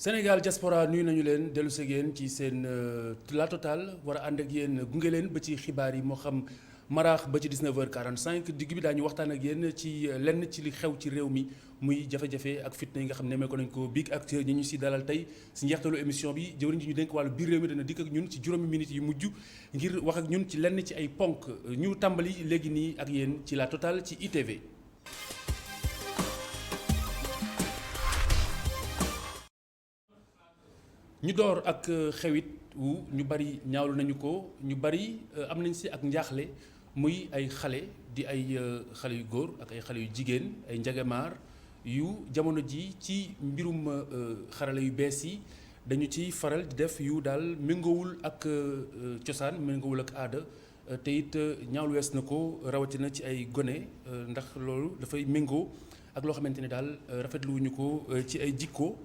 Sénégal diaspora nuyu nañu leen dellu si yéen ci seen la total war a ànd ak yéen gunge leen ba ci xibaar yi moo xam maraax ba ci 19h45 digg bi daañu waxtaan ak yéen ci lenn ci li xew ci réew mi muy jafe-jafe ak fitna yi nga xam ne nemmeeku nañ ko biig ak ñi ñu si dalal tey si njeextalu émission bi jëwriñ ji ñu dénk wàllu biir réew mi dana dikk ak ñun ci juróomi minutes yu mujj ngir wax ak ñun ci lenn ci ay ponk ñu tàmbali léegi nii ak yéen ci la total ci ITV. ñu door ak xewit wu ñu bari ñaawlu nañu ko ñu bari am nañ si ak njaaxle muy ay xale di ay xale yu góor ak ay xale yu jigéen ay njagamaar yu jamono ji ci mbirum xarala yu bees yi dañu ci faral di def yu daal méngoowul ak cosaan méngoowul ak aada te it ñaawlu wees na ko rawatina ci ay gone ndax loolu dafay méngoo ak loo xamante ne daal rafetluwuñu ko ci ay jikko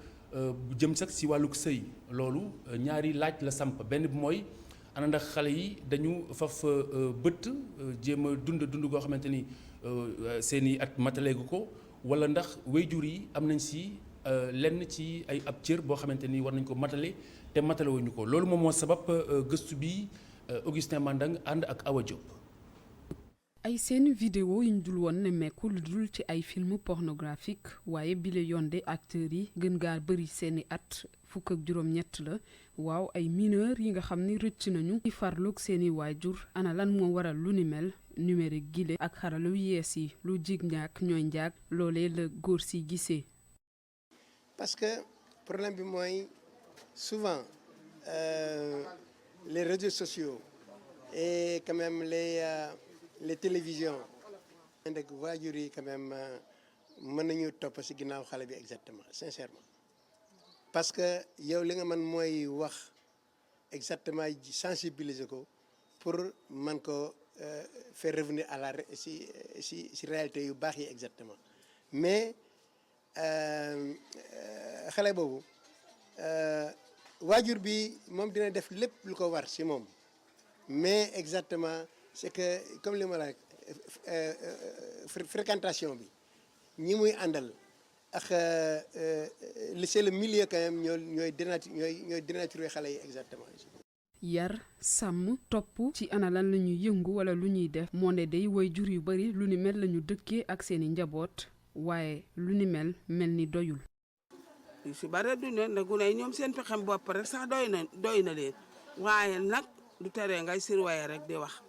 jëm sax si wàllug sëy loolu ñaari laaj la samp benn bi mooy ana ndax xale yi dañu faf bëtt jéem a dund goo xamante ni seeni at mataleegu ko wala ndax wayjur yi am nañ si lenn ci ay ab cër boo xamante ni war nañ ko matale te matalewuñu ko loolu moom moo sabab gëstu bi Augustin Mandang ànd ak Awa Diop. ay seeni vidéo yuñ dul woon nemmeeku lu dul ci ay film pornographique waaye bile yoon de acteurs yi gën gaa bëri seeni at fukk ak juróom-ñett la waaw ay mineurs yi nga xam ni rëcc nañu ci farloog seeni waajur ana lan moo waral lu ni mel numérique gile ak xarala yu yees yi lu jig njaak ñooy njaak loolee la góor si gisee. parce que problème bi mooy souvent les réseaux sociaux et quand même les télévisions ndek waajur yi quand même mën nañu topp ci ginnaaw xale bi exactement sincèrement parce que yow li nga mën mooy wax exactement sensibiliser ko pour mën ko faire revenir à la ci réalité yu baax yi exactement mais xale boobu waajur bi moom dina def lépp lu ko war ci moom mais exactement c'est que comme li ma la fréquentation bi ñi muy àndal ak c'est le milieu quand même ñooy dénaturer xale yi exactement. yar sàmm topp ci ana lan la ñuy yëngu wala lu ñuy def moo ne day woy jur yu bari lu ni mel la ñu dëkkee ak seeni njaboot waaye lu ni mel ni doyul. yu si bare du ne nag gune yi ñoom seen pexem bopp rek sax doy na leen waaye nag du teree ngay surveiller rek di wax.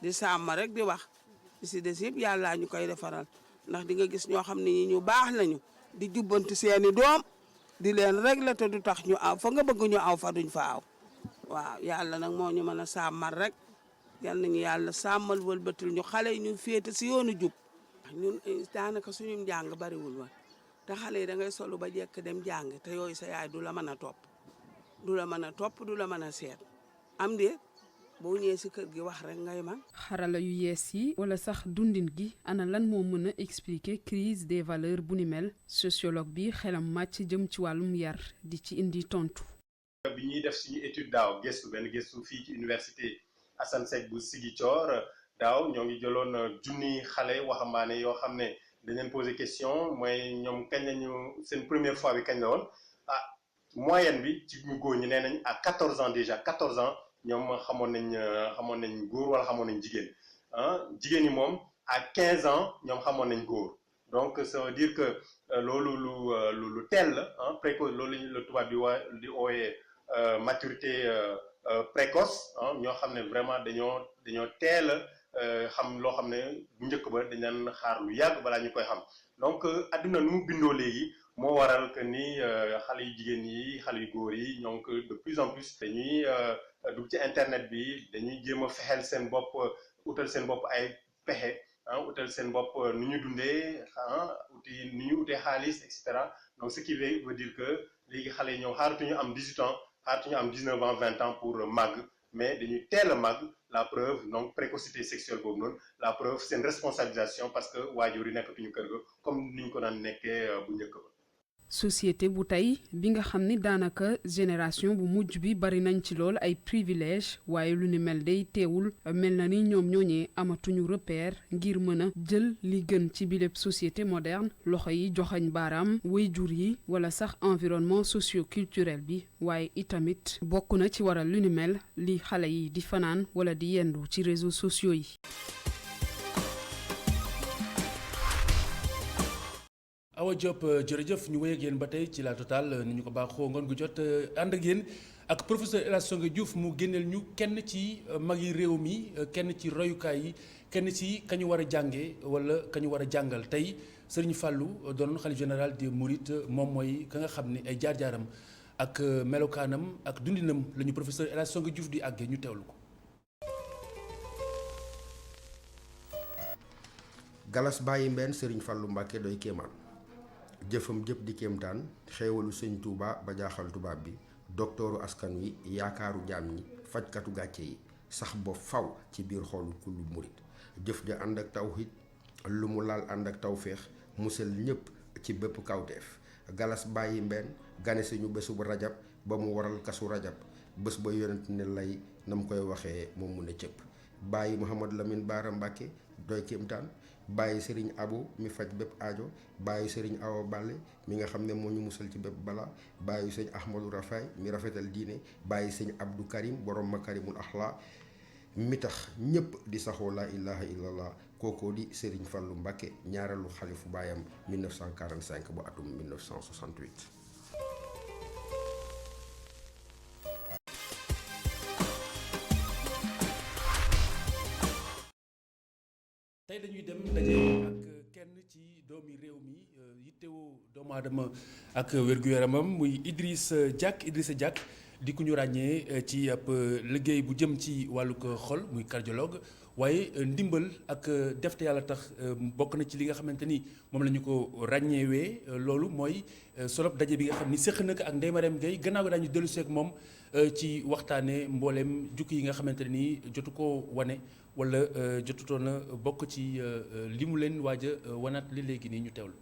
di sàmm rek di wax di si des yëpp yàlla ñu koy defaral ndax di nga gis ñoo xam ne ñi ñu baax lañu di jubbanti seeni doom di leen régler te du tax ñu aw fa nga bëgg ñu aw fa duñ fa aw waaw yàlla nag moo ñu mën a sàmmal rek yal nañu yàlla sàmmal wëlbatil ñu xale yi ñu féete si yoonu jub ñun daanaka suñu njàng bariwul woon te xale yi da ngay solu ba jekk dem jàng te yooyu sa yaay du la mën a topp du la mën a seet am de boo ñëwee si kër gi wax rek ngay man xarala yu yees yi wala sax dundin gi ana lan moo mën a expliquer crise des valeurs bu ni mel sociologue bi xelam màcc jëm ci wàllum yar di ci indi tontu. bi ñuy def suñu étude daaw benn gëstu fii ci université Assane Seck bu Ziguinchor daaw ñoo ngi jëloon junni xale waxambaane yoo xam ne dañ leen poser question mooy ñoom kañ lañu seen première fois bi kañ la woon moyenne bi ci ñu góor ñi nee nañ à 14 ans déjà 14 ans. ñoom xamoon nañ góor wala xamoon nañ jigéen jigéen ñi moom à 15 ans ñoom xamoon nañ góor donc ça veut dire que loolu lu teel la précoce loolu la tubaab di ooyee maturité précoce ñoo xam ne vraiment dañoo teel a xam loo xam ne bu njëkk ba dañ leen xaar lu yàgg balaa ñu koy xam donc adduna nu mu bindoo léegi moo waral que ni xale yu jigéen yi xale yu góor yi ñoo ngi de plus en plus dañuy dugg ci internet bi dañuy jéem a fexeel seen bopp utal seen bopp ay pexe utal seen bopp nu ñu dundee nu ñu utee xaalis et cetera donc ce qui veut dire que léegi xale yi ñoom xaaratuñu am 18 ans xaaratuñu am 19 ans 20 ans pour màgg mais dañuy teel a màgg la preuve donc précocité sexuelle boobu noonu la preuve seen responsabilisation parce que waajur yi nekkatuñu kër ga comme ni ñu ko daan nekkee bu njëkk ba. société bu tey bi nga xam ni daanaka génération bu mujj bi bari nañ ci lool ay privilège waaye lu ni mel day teewul mel na ni ñoom ñooñee amatuñu repère ngir mën a jël li gën ci bileb société moderne loxo yi joxañ baaraam waajur yi wala sax environnement socio-culturel bi waaye itamit bokk na ci waral lu ni mel li xale yi di fanaan wala di yendu ci réseaux sociaux yi. Awa Diop jërëjëf ñu wéy ak yéen ba tey ci la Total ni ñu ko baaxoo ngoon gu jot ànd ak yéen ak professeur El Hadj Songe Diouf mu génneel ñu kenn ci mag yi réew mi kenn ci royukaay yi kenn ci kañu war a jànge wala kañu war a jàngal tey Serigne Fallou doon xalif général des Mourides moom mooy ka nga xam ne ay jaar-jaaram ak melokaanam ak dundinam la ñu professeur El Hadj Songe Diouf di àggee ñu teewlu ko. Galas bàyyi mbenn Serigne Fallou Mbacké doy kéemaan jëfam jëpp di kéemtaan xeewalu sëñ Touba ba jaaxal tubaab bi doktooru askan wi yaakaaru jaam ñi fajkatu gàcce yi sax ba faw ci biir xoolu kullu murit jëf ja ànd ak tawhid lu mu laal ànd ak tawféex musal ñépp ci bépp kawteef galas bàyyi mbenn gane suñu bésu bu rajab ba mu waral kasu rajab bés ba yonent ne lay nam koy waxee moom mu ne cëpp bàyyi Mouhamadou Lamine Bara Mbacké doy kéemtaan bàyyi sëriñ Abo mi faj bépp aajo bàyyi sëriñ Awa Balla mi nga xam ne moo ñu musal ci bépp bala bàyyi sëñ Ahmadou Rafaay mi rafetal diine bàyyi sëñ Abdou Karim borom makarimul axlaa mi tax ñépp di saxoo laa ilaha illallah kookoo di sëriñ Fallou Mbacké ñaareelu xalifu baayam 1945 ba atum 1968. tey dañuy dem daje ak kenn ci doomi réew mi yittewoo doomu aadama ak wér-gu-yaramam muy Idrissa Diack di ku ñu ràññee ci ab liggéey bu jëm ci wàllu xol muy cardiologue waaye ndimbal ak def te yàlla tax bokk na ci li nga xamante ni moom la ñu ko ràññeewee loolu mooy solob daje bi nga xam ni séq na ko ak Ndeye Marième Gueye gannaaw gi daañu dellu seeg moom ci waxtaane mbooleem jukki yi nga xamante ni jotu ko wane wala jotutoon na bokk ci li mu leen waaj a wanaat li léegi nii ñu teewlu.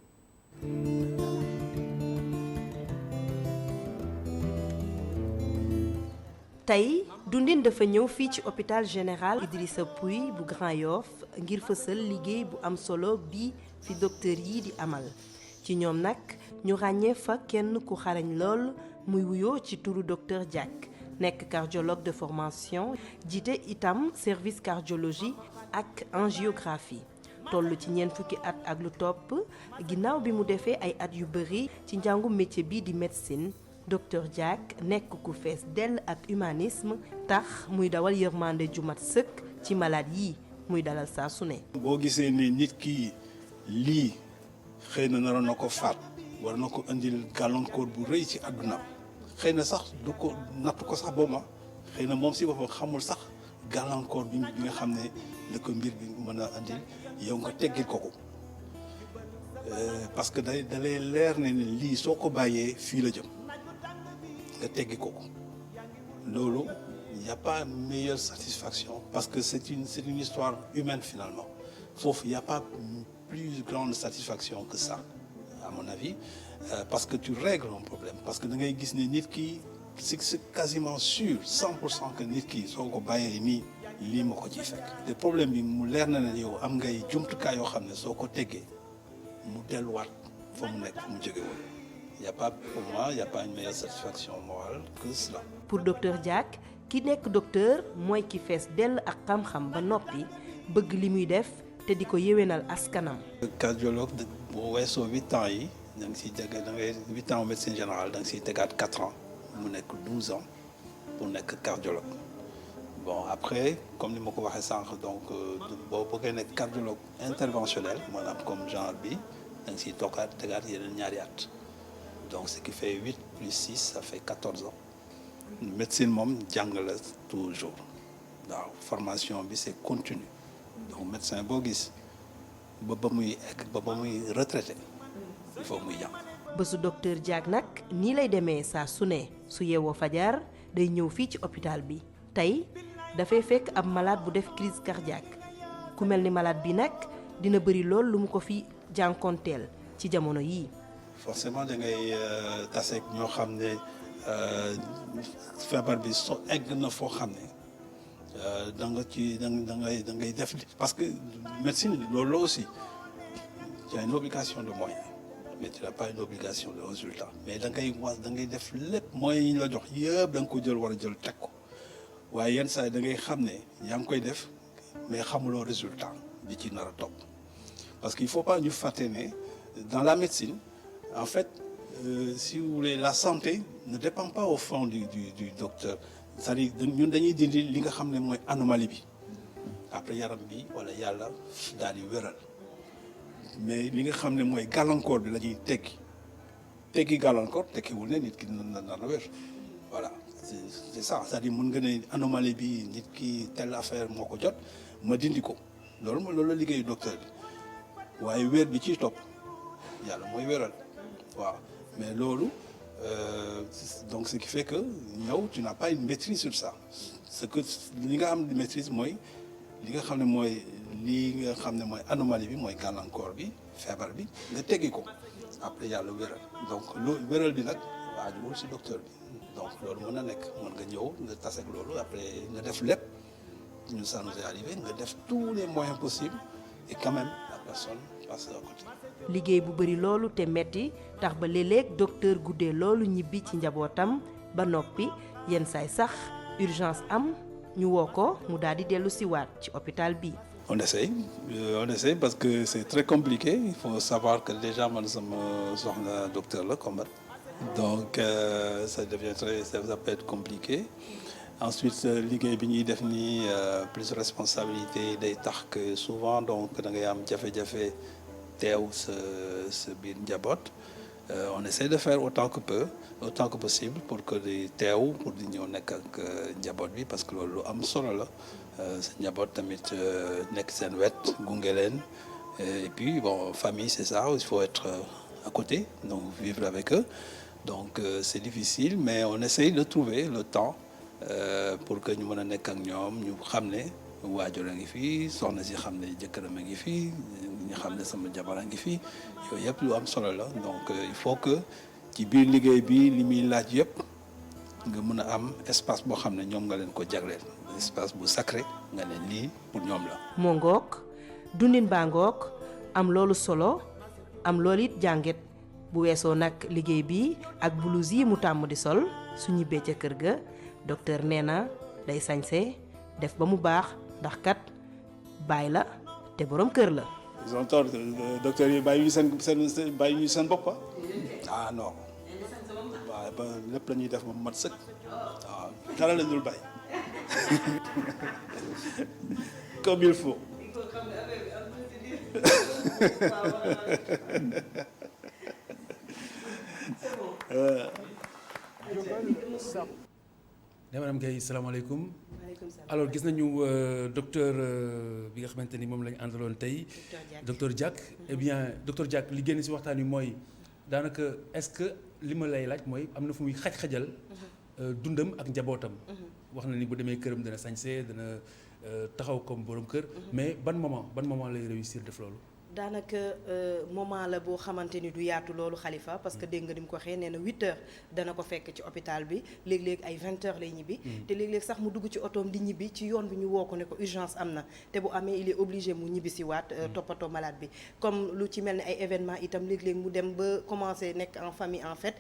tey dundin dafa ñëw fii ci hôpital général Idrissa Pouye bu Grand Yoff ngir fësal liggéey bu am solo bi fi docteur yi di amal ci ñoom nag ñu ràññee fa kenn ku xarañ lool muy wuyoo ci turu docteur Diack nekk cardiologue de formation jiite itam service cardiologie ak angiographie toll ci ñeent fukki at ak lu topp ginnaaw bi mu defee ay at yu bëri ci njàngu métier bi di médecine docteur Diack nekk ku fees dell ak humanisme tax muy dawal yërmande ju mat sëkk ci malade yi muy dalal saa su ne. boo gisee ne nit ki lii xëy na naroon na ko faat war na ko indil gàllankoor bu rëy ci àdduna xëy na sax du ko natt ko sax boobu xëy na moom si boppam xamul sax gàllankoor bi nga xam ne la ko mbir bi mën a indil yow nga teggil ko ko parce que da lay leer ne lii soo ko bàyyee fii la jëm nga teggi ko ko loolu y a pas meilleure satisfaction parce que c'est une histoire humaine finalement foofu y a pas plus grande satisfaction que ça à mon avis parce que tu règles un problème parce que da ngay gis ne nit ki c'est quasiment sûr 100% que nit ki soo ko bàyyee nii lii ma ko ciy fekk te problème bi mu leer na ne yow am ngay jumtukaay yoo xam ne soo ko teggee mu delluwaat fa mu nekk mu jóge woon y a pas pour moi y a pas une meilleure satisfaction morale que cela. pour docteur Diack ki nekk docteur mooy ki fees dell ak xam-xam ba noppi bëgg li muy def te di ko yéwénal askanam. cardiologue boo weesoo 8 ans yi da nga siy teg da ngay 8 ans médecine générale da nga siy tegaat 4 ans mu nekk 12 ans pour nekk cardiologue bon après comme ni ma ko waxee sànq donc boo bëggee nekk cardiologue interventionnel maanaam comme genre bi da nga siy toogaat tegaat yeneen ñaari at donc ce qui fait 8 plus 6 ça fait 14 ans médecine moom jàng la toujours waaw formation bi c'est continu donc médecin boo gis ba muy retraité il faut muy jàng. bésu docteur Diack nag nii lay demee saa su ne su yeewoo fajar day ñëw fii ci hôpital bi tey dafay fekk ab malade bu def crise cardiaque ku mel ni malade bi nag dina bëri lool lu mu ko fi jànkonteel ci jamono yii. forcément da ngay taseeg ñoo xam ne feebar bi egg na foo xam ne da ngay def parce que médecine loolu la aussi tu as une obligation de moyens mais tu n'as pas une obligation de résultat mais da ngay def lépp moyens yi ñu la jox yëpp da nga ko jël war a jël teg ko waaye yenn saa yi da ngay xam ne yaa ngi koy def mais xamuloo résultat bi ci nar a topp parce qu'il faut pas ñu fàtte ne dans la médecine en fait si vous voulez la santé ne dépend pas au fond du docteur c'est-à-dire ñun dañuy dindi li nga xam ne mooy anomalie bi après yaram bi wala yàlla daal di wéral mais li nga xam ne mooy gàllankoor bi la ñuy teggi gàllankoor tekkiwul ne nit ki na wér voilà c'est ça c'est-à-dire mën nga ne anomalie bi nit ki telle affaire moo ko jot ma dindi ko loolu la liggéeyu docteur bi waaye wér bi ciy topp yàlla mooy wéral waaw mais loolu donc ce qui fait que yow tu n'as pas une maîtrise sur ça ce que li nga am maîtrise mooy li nga xam ne mooy anomalie bi mooy gàllankoor bi feebar bi nga teggi ko après yàlla wéral donc loolu wéral bi nag waajuwul si docteur bi donc loolu mën na nekk mën nga ñëw nga taseeg loolu après nga def lépp ñun ça nous est arrivé nga def tous les moyens possibles et quand même la personne passe à côté. liggéey bu bari loolu te metti tax ba léeg-léeg docteur guddee loolu ñibbi ci njabootam ba noppi yenn saay sax urgence am ñu woo ko mu daal di dellu si waat ci hôpital bi. On essaye parce que c'est très compliqué il faut savoir que déjà man sama soxna docteur la comme donc ça peut être compliqué ensuite liggéey bi ñuy def nii plus responsabilité day tax que souvent donc da ngay am jafe-jafe teew sa biir njaboot on essaie de faire autant que possible pour que di teew pour di ñëw nekk ak njaboot bi parce que loolu lu am solo la sa njaboot tamit nekk seen wet gunge leen et puis bon famille c'est ça il faut être à côté donc vivre avec eux donc c'est difficile mais on essaye de trouver le temps pour que ñu mën a nekk ak ñoom ñu xam ne waajur a ngi fii soxna si xam ne jëkkëram a ngi fii ñu xam ne sama jabar a ngi fii yooyu yëpp lu am solo la donc il faut que ci biir liggéey bi li muy laaj yëpp nga mën a am espace boo xam ne ñoom nga leen ko jagleel espace bu sacré nga leen lii pour ñoom la. moo ngoog dundin baa ngoog am loolu solo am loolu it jànget bu weesoo nag liggéey bi ak blouse yi mu tàmm di sol su ñibbee ca kër ga docteur nee na day sañse def ba mu baax ndax kat baay la te borom kër la. ils ont tort docteur yi bàyyi ñu seen bopp ah non waaw ba lépp la ñuy def ba mat sëkk waaw dara la dul bàyyi comme il faut. madame Guèye salaamaaleykum. alors gis nañu docteur bi nga xamante ni moom la ñu àndaloon tey docteur Diack eh bien docteur Diack li génn ci waxtaan wi mooy daanaka est-ce que li ma lay laaj mooy am na fu muy xaj-xajal dundam ak njabootam wax na ni bu demee këram dana sañse dana taxaw comme borom kër mais ban moment lay réussir def loolu. daanaka moment la boo xamante ni du yaatu loolu Khalifa parce que dégg nga ni mu ko waxee nee na 8h dana ko fekk ci hôpital bi léeg-léeg ay 20h lay ñibbi. te léeg-léeg sax mu dugg ci otoom di ñibbi ci yoon bi ñu woo ko ne ko urgence am na te bu amee il est obligé mu ñibbi si waat toppatoo malade bi comme lu ci mel ni ay événement itam léeg-léeg mu dem ba commencé nekk en famille en fait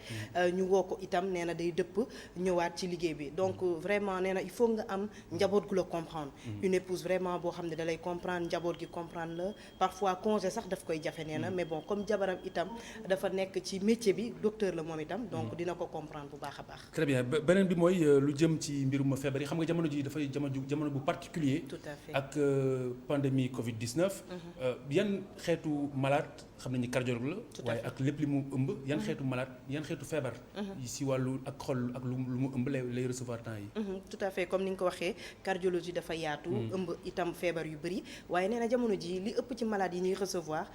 ñu woo ko itam nee na day dëpp ñëwaat ci liggéey bi donc vraiment nee na il faut nga am njaboot gu la comprendre. une épouse vraiment boo xam ne da lay comprendre njaboot gi comprendre la parfois sax daf koy jafe nee na mais bon comme jabaram itam dafa nekk ci métier bi docteur la moom itam donc dina ko comprendre bu baax a baax. très bien beneen bi mooy lu jëm ci mbirum feebar yi xam nga jamono ji dafay jamono bu particulier tout à fait ak pandémie Covid 19. yan xeetu malade xam nañu cardiologue la. waaye ak lépp li mu ëmb. yan xeetu malade yan xeetu feebar. si wàllu ak xol ak lu mu ëmb lay recevoir temps yi. tout à fait comme ni nga ko waxee cardiologie dafa yaatu. ëmb itam feebar yu bëri waaye nee na jamono ji li ëpp ci malade yi ñuy recevoir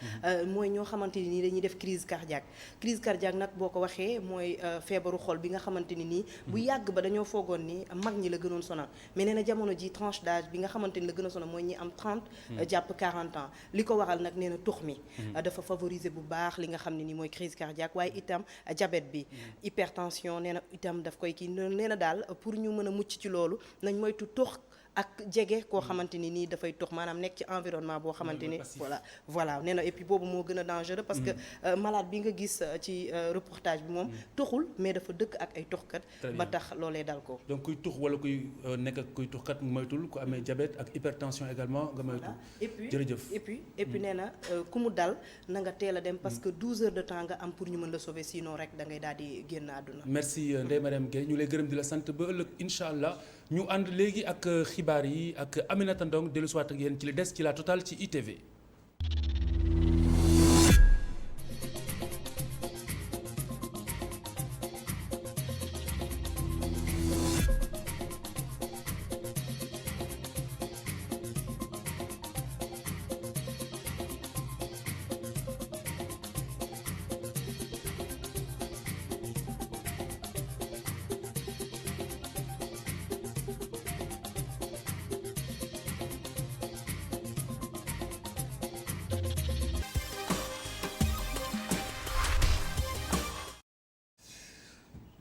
mooy ñoo xamante ni nii dañuy def crise cardiaque nag boo ko waxee mooy feebaru xol bi nga xamante ni nii bu yàgg ba dañoo foogoon ni mag ñi la gënoon sonal mais nee na jamono ji tranche d'âge bi nga xamante ni la gën a sonal mooy ñi am 30 jàpp 40 ans li ko waral nag nee na tux mi dafa favoriser bu baax li nga xam ne nii mooy crise cardiaque waaye itam diabète bi hypertension nee na itam daf koy kii nee na daal pour ñu mën a mucc ci loolu nañ moytu tux ak jege koo xamante ni nii dafay tux maanaam nekk ci environnement boo xamante ni voilà nee na et puis boobu moo gën a dangereux parce que malade bi nga gis ci reportage bi moom tuxul mais dafa dëkk ak ay tuxkat ba tax loolee dal ko donc kuy tux wala kuy nekk ak kuy tuxkat moytul ku amee diabète ak hypertension également nga moytul jërëjëf et puis nee na ku mu dal na nga teel a dem parce que 12 heures de temps nga am pour ñu mën la sauver sinon rek da ngay daal di génn àdduna merci Ndeye Marième Gueye ñu lay gërëm di la sant ba ëllëg incha allah ñu ànd léegi ak xibaar yi ak Aminata Ndong dellu si waat ak yéen ci li des ci la Total ci ITV.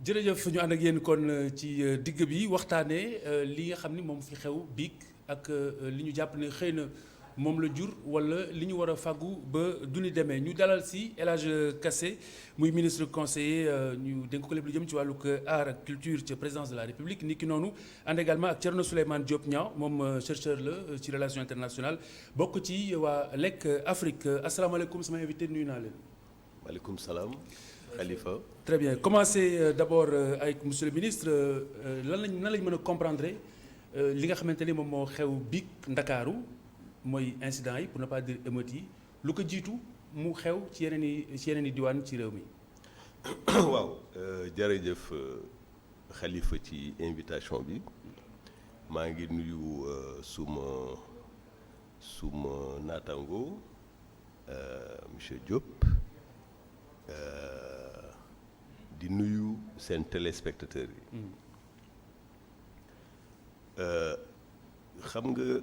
jërëjëf ñu ànd ak yéen kon ci digg bi waxtaanee li nga xam ni moom fi xew biig ak li ñu jàpp ne xëy na moom la jur wala li ñu war a fàggu ba du ñu demee ñu dalal si El Hadj Kassé muy ministre conseiller ñu dénk ko lépp lu jëm ci wàllug art ak culture ci présidence de la République ni ki noonu ànd également ak Thierno Souleymane Diop Niang moom chercheur la ci relation internationale bokk ci waa LEC Afrique asalaamaaleykum sama invité nuyu naa leen. maaleykum salaam. Khalifa. Très bien commencer d'abord avec monsieur le ministre nan lañ mën a comprendre li nga xamante ni moom moo xew biig Ndakaaru mooy incident yi pour ne pas dire émeutes yi lu ko jiitu mu xew ci yeneen i diwaan ci réew mi. waaw jërëjëf Khalifa ci invitation bi maa ngi nuyu suma naataango monsieur Diop. di nuyu seen téléspectateurs yi xam nga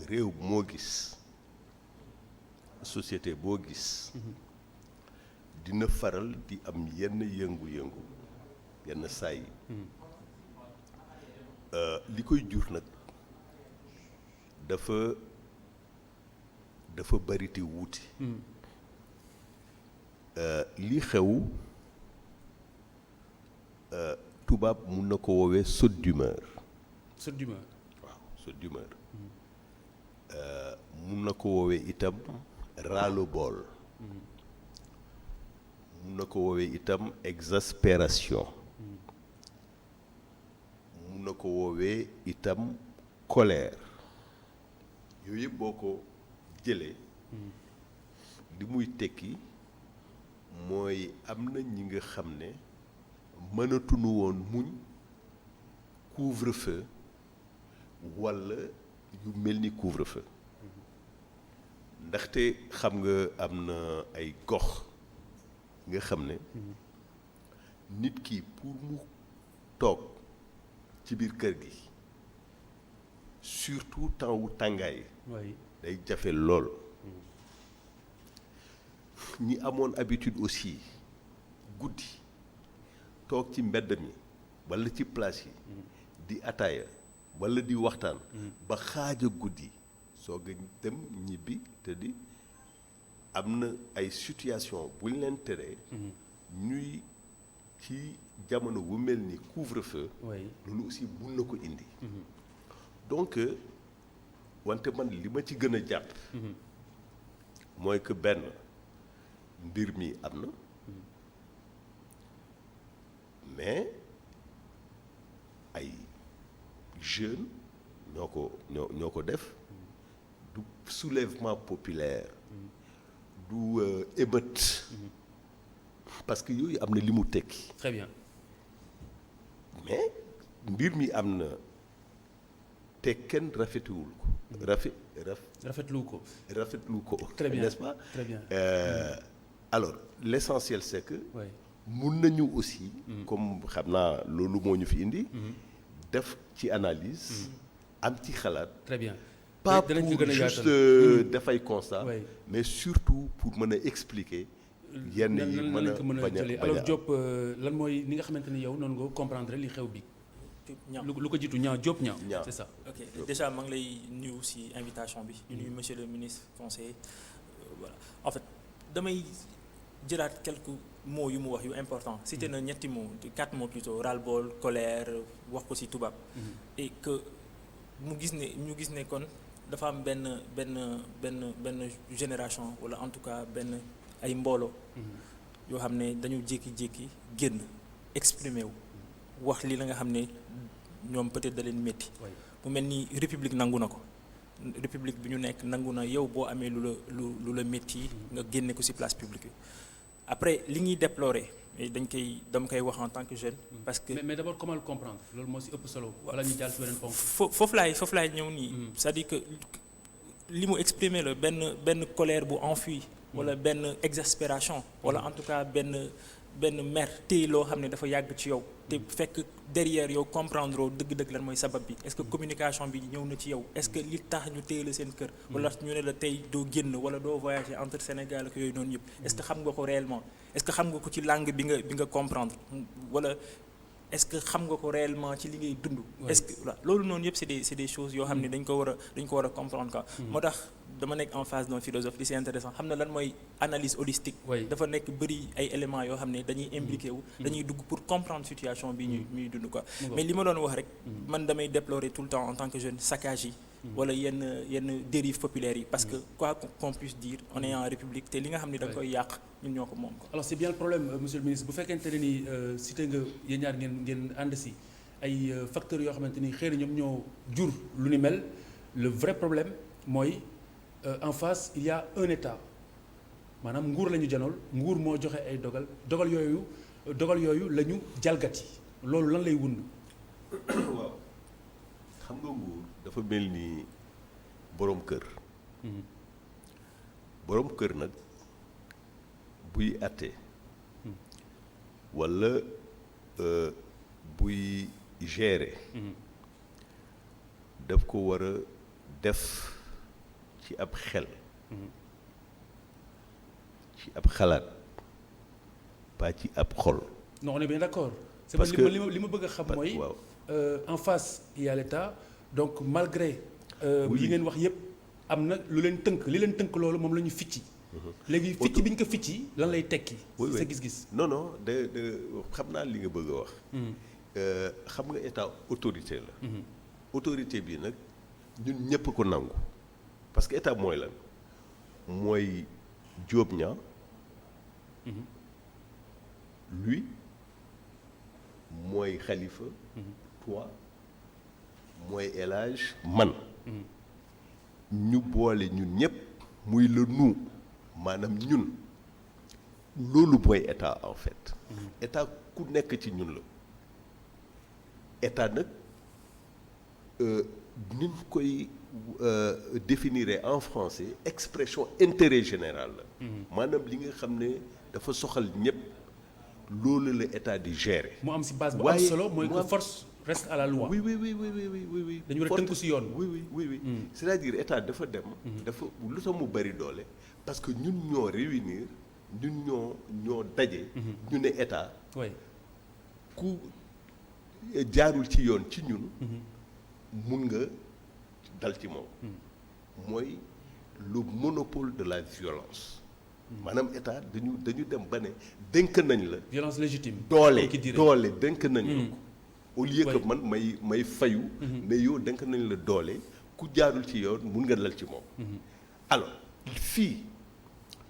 réew moo gis société boo gis dina faral di am yenn yëngu-yëngu yenn saay li koy jur nag dafa bari te wuuti li xew tubaab mun na ko woowee saute d'humeur. saute d'humeur. waaw saute d'humeur. mun na ko woowee itam ras-le-bol. mun na ko woowee itam exaspération. mun na ko woowee itam colère. yooyu yëpp boo ko jëlee. li muy tekki. mooy am na ñi nga xam ne mënatuñu woon muñ couvre-feu walla yu mel ni couvre-feu ndaxte xam nga am na ay gox nga xam ne nit ki pour mu toog ci biir kër gi surtout temps wu tàngaay day jafe lool. ñi amoon habitude aussi guddi toog ci mbedd mi walla ci place yi di ataaya walla di waxtaan ba xaaja guddi soog a dem ñibbi te di am na ay situation buñ leen teree ñuy ci jamono bu mel ni couvre-feu loolu aussi mun na ko indi donc wante man li ma ci gën a jàpp mooy que benn mbir mi am na mais ay jeunes ñoo ko def du soulèvement populaire du émeute parce que yooyu am na li mu tekki. Très bien. mais mbir mi am na te kenn rafetluwul ko. rafetlu ko. Très bien, n'est-ce pas? très bien. Alors l'essentiel c'est que. Oui. mun nañu aussi. comme xam naa loolu moo ñu fi indi. def ci analyse. am ci xalaat. Très bien. pas danañ ci pour gën a juste yaatal. dafay constat. Oui. mais surtout pour mën a expliquer. yenn yi nan lañ ko mën a jëlee alors bañ a Diop lan mooy ni nga xamante ni yow noonu nga comprendre li xew bi. ñaaw lu ko jiitu ñaaw Diop ñaaw. ñaaw c'est ça. ok déjà maa ngi lay nuyu ci invitation bi di nuyu monsieur le ministre conseiller voilà en fait damay jëlaat quelques mots yu mu wax yu important cité na ñetti mots 4 mots plutôt ras-le-bol colère wax ko ci tubaab. et que ñu gis ne kon dafa am benn génération wala en tout cas benn ay mbooloo. yoo xam ne dañu jékki-jékki génn exprimer wu wax li la nga xam ne ñoom peut-être da leen métti. mu mel ni république nangu na ko république bi ñu nekk nangu na yow boo amee lu la métti nga génne ko ci place publique bi après li ñuy déplorer dama koy wax en tant que jeune. parce que mais d'abord comment le comprendre loolu moo ci ëpp solo. wala ñu jàll ci beneen ponk. foofu laay ñëw nii. c'est-à-dire que li mu exprimer la benn colère bu enfui wala benn exaspération wala en tout cas benn mer téye loo xam ne dafa yàgg ci yow te fekk derrière yow comprendre oo dëgg-dëgg lan mooy sabab bi est-ce que communication bi ñëw na ci yow est-ce que li tax ñu téye la seen kër wala ñu ne la tey doo génn wala doo voyager entre Sénégal ak yooyu noonu yëpp est-ce que xam nga ko réellement est-ce que xam nga ko ci langue bi nga comprendre wala est-ce que xam nga ko réellement ci li ngay dund est-ce que voilà loolu noonu yëpp c'est des choses yoo xam ne dañ ko war a comprendre quoi moo tax dama nekk en face d'un philosophe li c'est intéressant xam na lan mooy analyse holistique dafa nekk bëri ay éléments yoo xam ne dañuy impliqué wu dañuy dugg pour comprendre situation bi ñuy dund quoi mais li ma doon wax rek man damay déplorer tout le temps en tant que jeune saccage yi wala yenn dérives populaires yi parce que quoi qu'on puisse dire on est en république te li nga xam ne da nga koy yàq ñun ñoo ko moom quoi. alors c'est bien le problème monsieur le ministre bu fekkente ne ni cité nga yéen ñaar ngeen ànd si ay facteurs yoo xamante ni xëy na ñoom ñoo jur lu ni mel le vrai problème mooy en face il y a un état maanaam nguur la ñu janool nguur moo joxe ay dogal yooyu la ñu jalgati loolu lan lay wund. waaw xam nga nguur dafa mel ni boroom kër. boroom kër nag buy àtte walla buy gérer. daf ko war a def ci ab xel. ci ab xalaat pas ci ab xol. non on est bien d'accord. parce que li ma bëgg a xam mooy. en face il y a l'État donc malgré. li ngeen wax yépp am na lu leen tënk li leen tënk loolu moom la ñu ficci. léegi ficci bi ñu ko ficci lan lay tekki. sa gis-gis. non de xam naa li nga bëgg a wax. xam nga état autorité la. autorité bi nag ñun ñëpp ko nangu parce que état mooy lan mooy Diop Niang lui mooy Khalifa. toi mooy El Hadj man. ñu boole ñun ñëpp muy le nous maanaam ñun loolu mooy état en fait. état ku nekk ci ñun la état nag ni ñu koy définir en français expression intérêt général la. maanaam li nga xam ne dafa soxal ñëpp loolu la état di gérer. mu am ci base bu am solo mooy que force reste à la loi. oui. dañu war a tënku ci yoon. oui. c'est-à-dire état dafa dem. dafa lu tax mu bari doole parce que ñun ñoo réunir ñun ñoo daje. ñu ne état. ku jaarul ci yoon ci ñun. mun nga dal ci moom. mooy le monopole de la violence. maanaam état dañu dem ba ne dénk nañ la. violence légitime. doole dénk nañ la ko. au lieu que man may fayu. ne yow dénk nañ la doole ku jaarul ci yoon mun nga dal ci moom. alors fii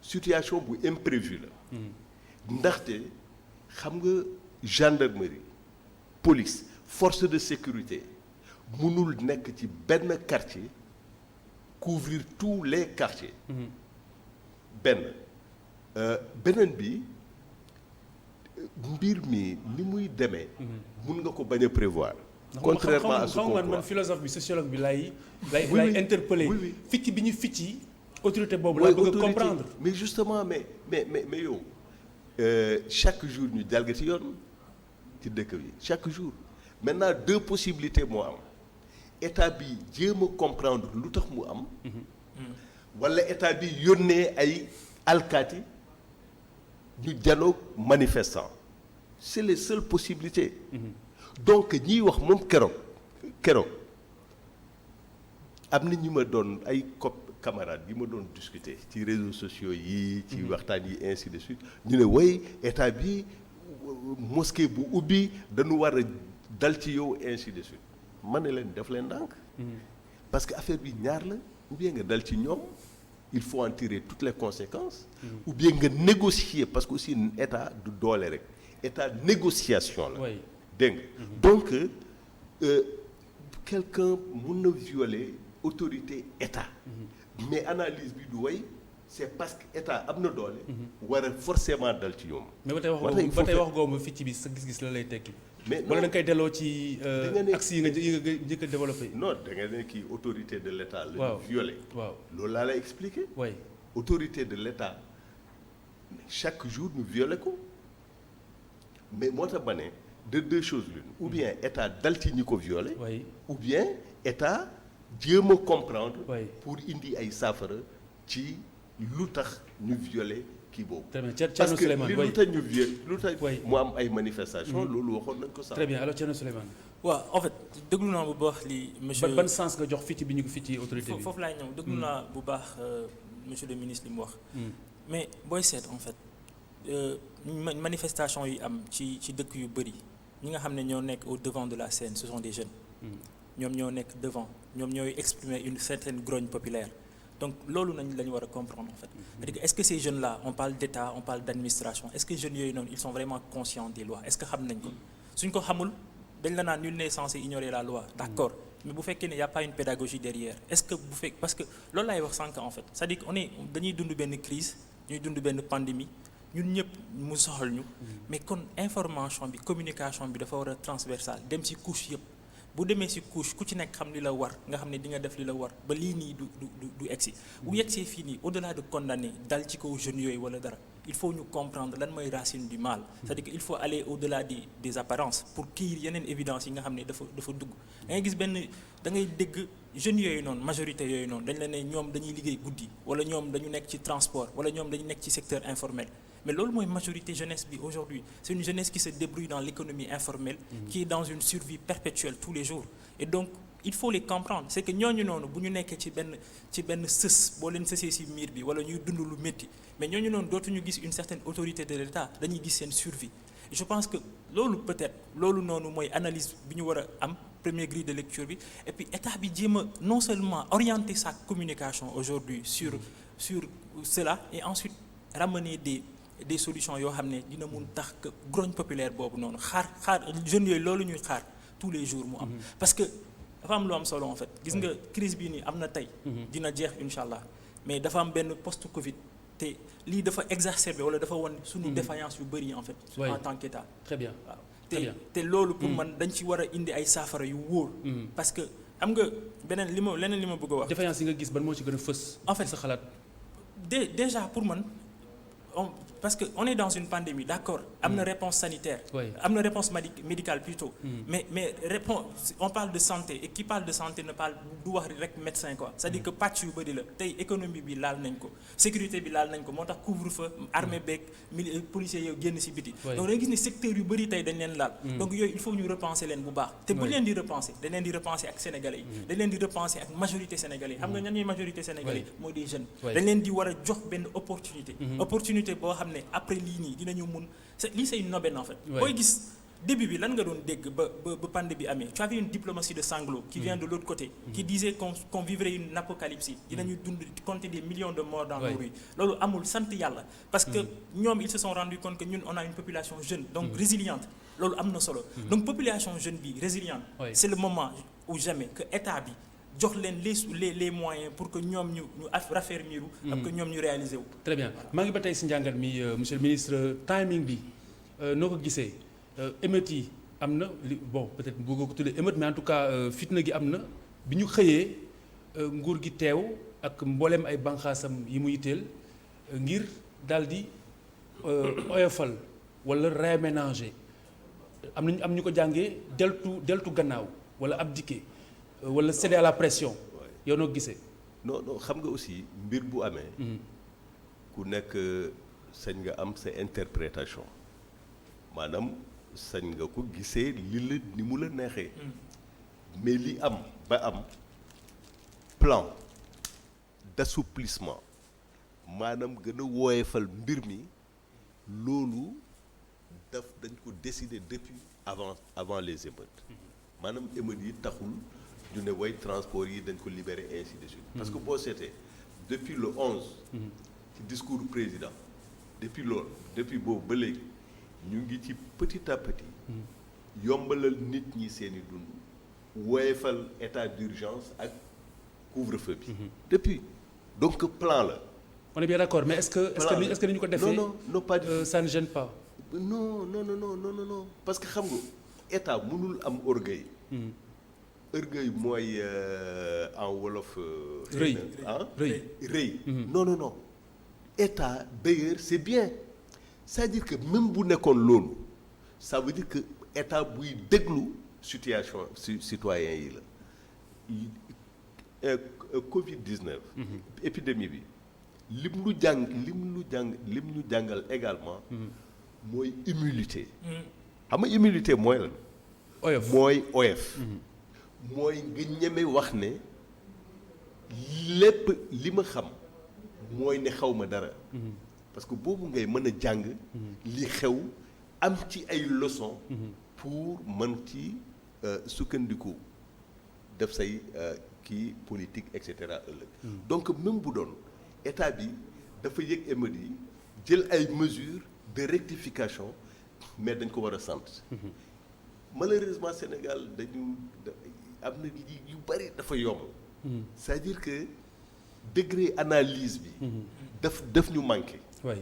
situation bu imprévue la. ndaxte xam nga gendarmerie police force de sécurité mënul nekk ci benn quartier couvrir tous les quartiers. beneen bi mbir mi ni muy demee. mun nga ko bañ a prévoir contrairement à ce qu'on croit. man philosophe bi sociologue bi lay interpellé. ficc bi ñu ficci autorité boobu la bëgg a comprendre. mais justement mais yow chaque jour ñu jalgati yoon ci dëkk bi chaque jour maintenant 2 possibilités moo am état bi jéem a comprendre lu tax mu am. wala état bi yónnee ay alkaati ñu janoog manifestant c'est les seules possibilités. donc ñiy wax moom keroog am na ñu ma doon ay camarades yi ma doon discuter ci réseaux sociaux yi ci waxtaan yi ainsi de suite ñu ne way état bi mosquée bu ubbi dañu war a dal ci yow ainsi de suite ma ne leen def leen ndànk parce que affaire bi ñaar la ou bien nga dal ci ñoom il faut en tirer toutes les conséquences ou bien nga négocier parce que aussi état du doole rek état négociation la dégg nga donc quelqu'un mun na violer autorité état mais analyse bi du way c'est parce que état am na doole war a forcément dal ci ñoom mais ba tey wax goomu ficc bi sa gis-gis la lay tekki mais wala da nga koy delloo ci axe yi nga njëkk a développé non da nga ne kii autorité de l'état la violé loolu laa lay expliquer autorité de l'état chaque jour ñu violé ko mais moo tax ma ne de 2 choses l'une ou bien état dal ci ñi ko violé ou bien état jéem a comprendre pour indi ay saafara ci lu tax ñu violé kii boobu parce que lu tax ñu violé lu tax mu am ay manifestations loolu waxoon nañ ko sax. très bien alors Thierno Souleymane. waaw en fait déglu naa bu baax li monsieur ban sens nga jox ficc bi ñu ko ficc autorité bi foofu laay ñëw déglu naa bu baax monsieur le ministre li mu wax mais booy seet en fait manifestation yi am ci dëkk yu bëri ñi nga xam ne ñoo nekk au devant de la scène ce sont des jeunes ñoom ñoo nekk devant ñoom ñooy exprimer une certaine grogne populaire donc loolu la ñu war a comprendre en fait c'est-à-dire que est-ce que ces jeunes là on parle d'état on parle d'administration est-ce que jeunes yooyu noonu ils sont vraiment conscients des lois est-ce que xam nañ ko suñ ko xamul dañ la naan nul n'est censé ignorer la loi d'accord mais bu fekkee ne y a pas une pédagogie derrière est-ce que bu fekk parce que loolu laay wax sànq en fait c'est-à-dire que dañuy dund benn crise ñuy dund benn pandémie ñun ñëpp mu soxal ñu mais kon information bi communication bi dafa war a transversale dem ci couche yëpp bu demee ci couche ku ci nekk xam li la war nga xam ne di nga def li la war ba lii nii du egsi bu yegsee fii nii au-delà de condamner dal ci kaw jeunes yooyu wala dara il faut ñu comprendre lan mooy racine du mal c'est-à-dire que il faut aller au-delà des apparences pour kiir yeneen évidence yi nga xam ne dafa dugg da ngay gis da ngay dégg jeunes yooyu noonu majorité yooyu noonu dañ la ne ñoom dañuy liggéey guddi wala ñoom dañu nekk ci transport wala ñoom dañu nekk ci secteur informel mais loolu mooy majorité jeunesse bi aujourd'hui c'est une jeunesse qui se débrouille dans l'économie informelle qui est dans une survie perpétuelle tous les jours et donc il faut les comprendre c'est que ñooñu noonu bu ñu nekkee ci benn sës boo leen sësee ci miir bi wala ñuy dund lu métti mais ñooñu noonu dootuñu gis une certaine autorité de l'État dañuy gis seen survie et je pense que loolu peut-être loolu noonu mooy analyse bi ñu war a am première grille de lecture bi et puis état bi jéem a non seulement orienter sa communication aujourd'hui sur cela et ensuite ramener des solutions yoo xam ne dina mun tax que grogne populaire boobu noonu xaar jeunes yooyu loolu ñuy xaar tous les jours mu am parce que dafa am lu am solo en fait gis nga crise bii nii am na tey dina jeex incha allah mais dafa am benn post Covid te lii dafa exacerbé wala dafa won suñu défaillance yu bëri en fait en tant qu'État très bien waaw te loolu pour man dañ ci war a indi ay saafara yu wóor parce que am nga leneen li ma bëgg a wax défaillance yi nga gis ban moo ci gën a fës en fait sa xalaat déjà pour man parce que on est dans une pandémie d'accord am na réponse sanitaire am na réponse médicale plutôt mais réponse on parle de santé et qui parle de santé ne parle du wax rek médecin quoi c'est-à-dire que pàcc yu bëri la tey économie bi laal nañ ko sécurité bi laal nañ ko moo tax couvre-feu armée beeg policiers yow génn ci biti donc dañu gis ne secteur yu bëri tey dañ leen laal donc yooyu il faut ñu repenser leen bu baax te bu leen di repenser dañ leen di repenser ak sénégalais yi dañ leen di repenser ak majorité sénégalais yi xam nga ñan ñooy majorité sénégalais yi mooy des jeunes dañ leen di war a jox benn opportunité boo xam ne après lii nii dinañu mun lii c'est une aubaine en fait booy gis début bi lan nga doon dégg ba pandémie bi amee tu avais une diplomatie de sanglots qui vient de l'autre côté qui disait qu'on vivrait une apocalypse dinañu dund compter des millions de morts dans nos rues loolu amul sant yàlla parce que ñoom ils se sont rendus compte que ñun on a une population jeune donc résiliente loolu am na solo donc population jeune bi résiliente c'est le moment ou jamais que état bi jox leen les moyens pour que ñoom ñu raffermir ak que ñoom ñu réaliser wu. très bien maa ngi ba tey si njàngat mi monsieur le ministre timing bi noo ko gisee émeutes yi am na li bon peut-être bëgg ko tuddee émeute mais en tout cas fitna gi am na bi ñu xëyee nguur gi teew ak mbooleem ay banqaasam yi mu yitteel ngir daal di oyofal wala réaménager am ñu ko jàngee deltu gannaaw wala abdiquer wala céder à la pression yow noo gisee. non xam nga aussi mbir bu amee. ku nekk sañ nga am sa interprétation maanaam sañ nga ko gisee ni mu la neexee. mais li am ba am plan d'assouplissement maanaam gën a woyefal mbir mi loolu dañ ko décider depuis avant les émeutes maanaam émeutes yi taxul ñu ne way transport yi dañ ko libérer ainsi de suite. parce que boo seetee depuis le 11. ci discours président depuis boobu ba léegi ñu ngi ci petit à petit. yombalal nit ñi seeni dund woyefal état d'urgence ak couvre-feu bi. depuis donc plan la. on est bien d'accord mais est-ce que ni ñu ko defee. non pas du tout. ça ne gêne pas. non parce que xam nga état mënul am orgueil. orgueil mooy en wolof. rëy rëy. non état d'ailleurs c'est bien c'est-à-dire que même bu nekkoon loolu ça veut dire que état buy déglu situation citoyen yi la Covid-19. épidémie bi lim ñu jàngal également. mooy humilité. xam nga humilité mooy lan. oyof. mooy nga ñeme wax ne lépp li ma xam mooy ne xaw ma dara. parce que boobu ngay mën a jàng. li xew am ci ay leçons. pour mën ci sukkandiku def say kii politique et cetera ëllëg. donc même bu doon état bi dafa yëg émeutes yi jël ay mesures de rectification mais dañ ko war a sant. malheureusement Sénégal am na yu bari dafa yomb. c'est-à-dire que degré analyse bi. daf ñu manqué. oui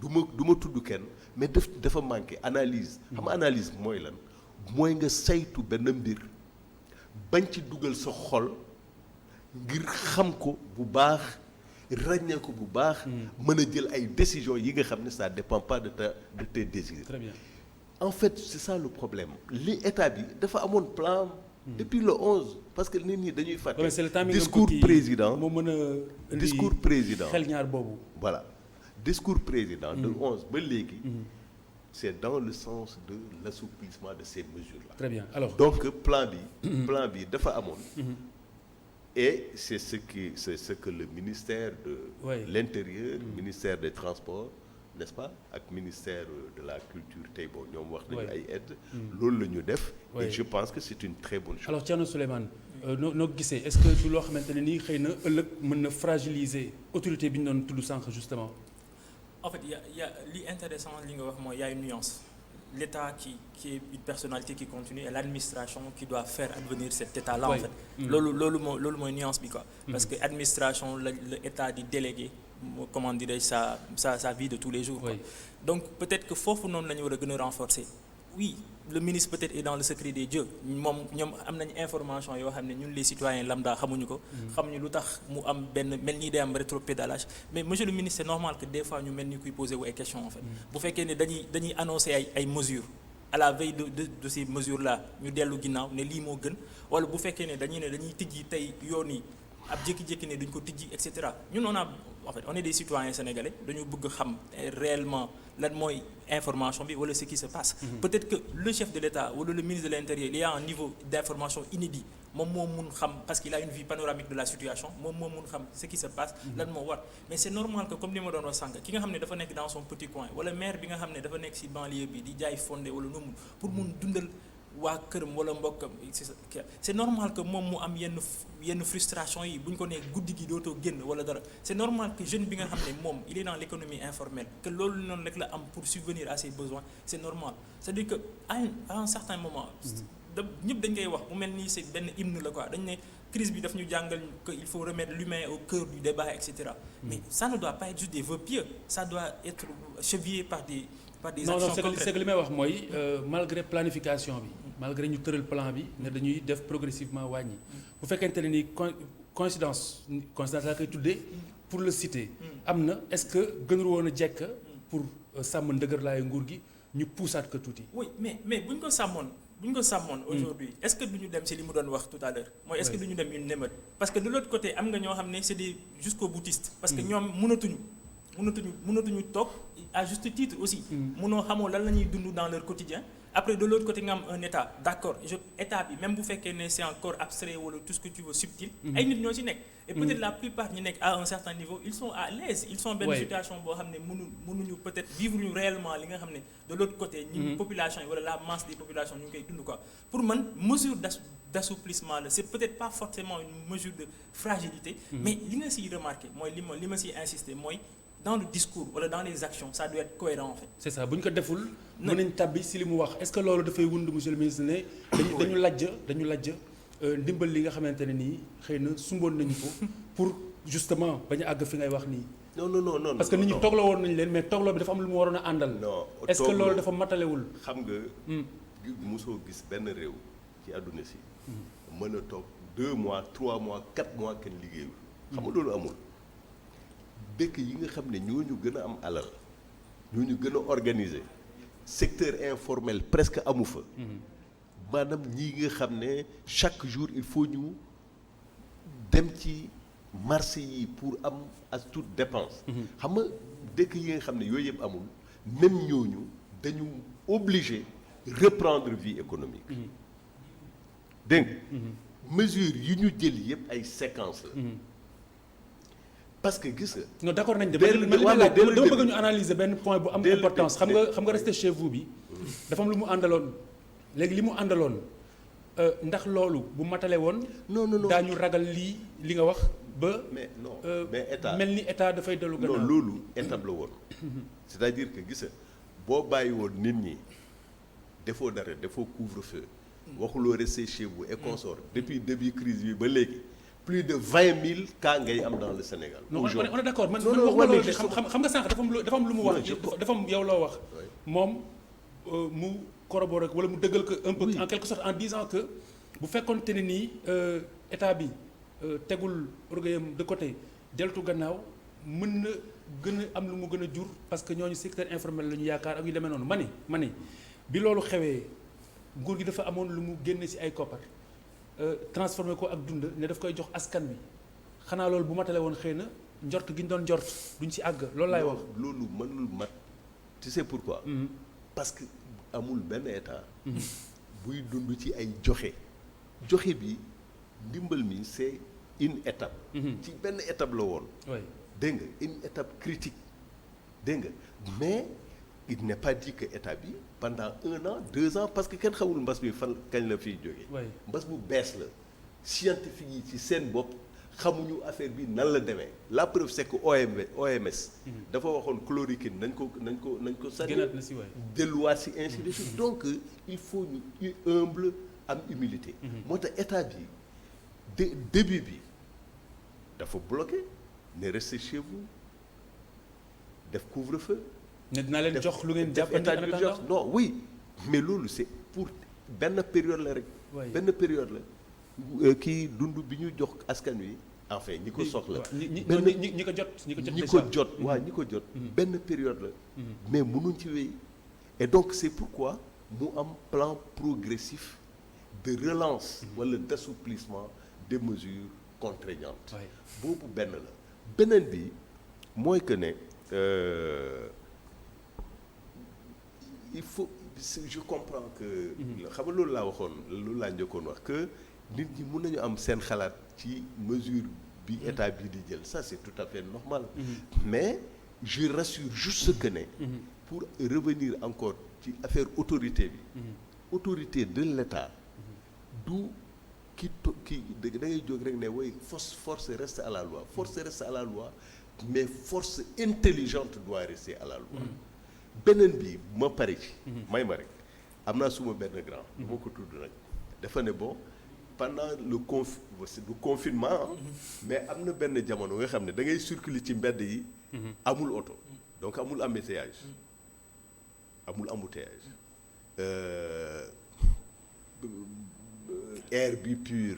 du ma tudd kenn mais dafa manqué analyse. xam nga analyse mooy lan mooy nga saytu benn mbir bañ ci dugal sa xol ngir xam ko bu baax ràññee ko bu baax. mën a jël ay décisions yi nga xam ne ça dépend pas de tes désirs. très bien. en fait c'est ça le problème li état bi dafa amoon plan. depuis le 11 parce que nit ñi dañuy fàtte. c'est le temps discours président moo mën a discours président xel ñaar boobu. voilà discours président de 11 ba léegi. c'est dans le sens de l'assouplissement de ces mesures-là. très bien alors donc plan bi dafa amoon. et c'est ce que le ministère de l'Intérieur, ministère des Transports, n'est-ce pas, ak ministère de la Culture tey boo ñoom wax nañu ay aide loolu la ñu def. et je pense que c'est une très bonne chose. alors Thierno Souleymane noo gisee est-ce que du loo xamante ne nii xëy na ëllëg mën na fragiliser autorité bi ñu doon tudd sànq justement. en fait y a li intéressant li nga wax mooy y a une nuance. L'État qui est une personnalité qui continue et l'administration qui doit faire advenir cet État-là en fait. loolu mooy nuance bi quoi. parce que administration la État di délégué comment dirais-je sa vie de tous les jours. donc peut-être que foofu noonu la ñu war a gën a renforcer. oui le ministre peut-être est dans le secret des dieux ñoom am nañ information yoo xam ne ñun les citoyens lambda xamuñu ko. xamuñu lu tax mu am benn mel ni day am rétropédalage mais monsieur le ministre c'est normal que des fois ñu mel ni kuy poser wu ay questions en fait. bu fekkee ne dañuy annoncer ay mesures à la veille de ces mesures là ñu dellu ginnaaw ne lii moo gën wala bu fekkee ne dañuy tijji tey yoon yi ab jékki-jékki ne duñ ko tijji et cetera ñun on est des citoyens sénégalais dañu bëgg xam réellement lan mooy information bi wala ce qui se passe. peut-être que le chef de l'État wala le ministre de l'Intérieur il y a un niveau d'information inédit moom moo mun xam parce qu'il a une vue panoramique de la situation moom moo mun xam ce qui se passe lan moo war mais c'est normal que comme li ma doon wax sànq ki nga xam ne dafa nekk dans son petit coin wala maire bi nga xam ne dafa nekk ci banlieue bi di jaay fondé wala nu mu pour mun dundal waa këram wala mbokkam c'est normal que moom mu am yenn frustration yi bu ñu ko nee guddi gi dootoo génn wala dara c'est normal que jeune bi nga xam ne moom il est dans l'économie informelle que loolu noonu rek la am pour subvenir à ses besoins c'est normal c'est-à-dire que à un certain moment ñëpp dañ koy wax mu mel ni c'est benn hymne la quoi dañ ne crise bi daf ñu jàngal que il faut remettre l'humain au cœur du débat et cetera mais ça ne doit pas être juste des vœux pieux ça doit être chevillé par des non actions non c'est que li may wax mooy malgré planification bi malgré ñu tëral plan bi ne dañuy def progressivement wàññi bu fekkente ne ni coïncidence laa koy tuddee pour le citer am na est-ce que gënul woon a jekk pour sàmm ndëgër laay nguur gi ñu puusaat ko tuuti. oui mais bu ñu ko sàmmoon aujourd'hui est-ce que du ñu dem ci li mu doon wax tout à l'heure mooy est-ce que du ñu dem une émeute parce que de l'autre côté am nga ñoo xam ne c'est des jusqu'au boutistes parce que ñoom mënatuñu toog à juste titre aussi mënoo xamoo lan la ñuy dund dans leur quotidien après de l'autre côté nga am un état d'accord état bi même bu fekkee ne c'est encore abstrait wala tout ce que tu veux subtil ay nit ñoo ci nekk et peut-être la plupart ñi nekk à un certain niveau ils sont à l'aise ils sont benn situation boo xam ne mënuñu peut-être vivre ñu réellement li nga xam ne de l'autre côté ñi population yi wala la masse des populations ñu ngi koy dund quoi pour man mesure d'assouplissement la c'est peut-être pas forcément une mesure de fragilité mais li nga siy remarquer mooy li ma siy insister mooy dans le discours wala dans les actions ça doit être cohérent en fait. c'est ça bu ñu ko deful. mën nañ tabbi si li mu wax est-ce que loolu dafay wund monsieur le ministre ne. dañu lajj ndimbal li nga xamante ne nii xëy na sumboon nañu ko pour justement bañ a àgg fi ngay wax nii. non parce que nit ñi toogloo woon nañu leen mais toogloo bi dafa am lu mu waroon a àndal. non est-ce que loolu dafa matalewul. xam nga. mosoo gis benn réew ci àdduna si. mën a toog 2 mois 3 mois 4 mois kenn liggéeyul. xam nga loolu amul. dëkk yi nga xam ne ñooñu gën a am alal ñooñu gën a organiser secteur informel presque amu fa maanaam ñii nga xam ne chaque jour il faut ñu dem ci marché yi pour am as toute dépense xam nga dëkk yi nga xam ne yooyu yëpp amul même ñooñu dañu obligé reprendre vie économique dégg nga mesures yi ñu jël yëpp ay séquences la parce que gis nga. non d'accord nañ de dama bëgg ñu analyser benn point bu am importance xam nga rester chez vous bi dafa am lu mu àndaloon léegi li mu àndaloon ndax loolu bu matale woon. non daañu ragal li nga wax ba. mais non mais état mel ni état dafay dellu gannaaw. non loolu étape la woon. c'est-à-dire que gis nga boo bàyyi woon nit ñi defoo dara defoo couvre-feu. waxuloo rester chez vous et consort depuis début crise bi ba léegi. plus de 20 000 cas ngay am dans le Sénégal. non on est d'accord man wax nga loolu de xam nga sànq dafa am lu mu wax. dafa am yow loo wax. moom mu corroborer wala mu dëggal ko un peu en quelque sorte en disant que bu fekkoonte ne nii état bi tegul orgueilam de côté deltu gannaaw mën na gën a am lu mu gën a jur parce que ñooñu secteur informel la ñu yaakaar ak yu demee noonu ma ni bi loolu xewee nguur gi dafa amoon lu mu génne ci ay koppar. transformé ko ak dund ne daf koy jox askan wi xanaa loolu bu matale woon xëy na njort gi ñu doon njort duñ ci àgg loolu laay wax. loolu mënul mat tu sais pourquoi. parce que amul benn état. buy dund ci ay joxe bi ndimbal mi c'est une étape. ci benn étape la woon. dégg nga une étape critique dégg nga mais il n'est pas dit que état bi pendant 1 an 2 ans parce que kenn xamul mbas bi fan kañ la fiy jógee. mbas bu bees la scientifique yi ci seen bopp xamuñu affaire bi nan la demee la preuve c'est que OMS. dafa waxoon chloroquine nañ ko sànni. delluwaat ci ainsi de suite donc il faut ñu humble am humilité. moo tax état bi début bi dafa bloqué ne restez chez vous def couvre-feu. ne dinaa leen jox lu ngeen jàppandi en attendant non oui mais loolu c'est pour benn période la rek. benn période la kii dund bi ñu jox askan wi. enfin ñi ko soxla. ñi ko jot. benn période la. mais mënuñ ci wéy. et donc c'est pourquoi mu am plan progressif de relance. wala d'assouplissement des mesures contraignantes. boobu benn la beneen bi mooy que ne. il faut je comprends que. xam nga loolu laa waxoon loolu laa njëkkoon wax que nit ñi mën nañu am seen xalaat ci mesure bi état bi di jël ça c'est tout à fait normal. mais je rassure juste que ne. pour revenir encore ci affaire autorité bi. autorité de l'état du ki da ngay jóg rek ne way force reste à la loi force reste à la loi mais force intelligente doit rester à la loi. beneen bi ma pare ci. may ma rek am naa suma benn grand. moo ko tudd nag dafa ne bon pendant le confinement mais am na benn jamono nga xam ne da ngay circuler ci mbedd yi amul oto donc amul embouteillage air bi pur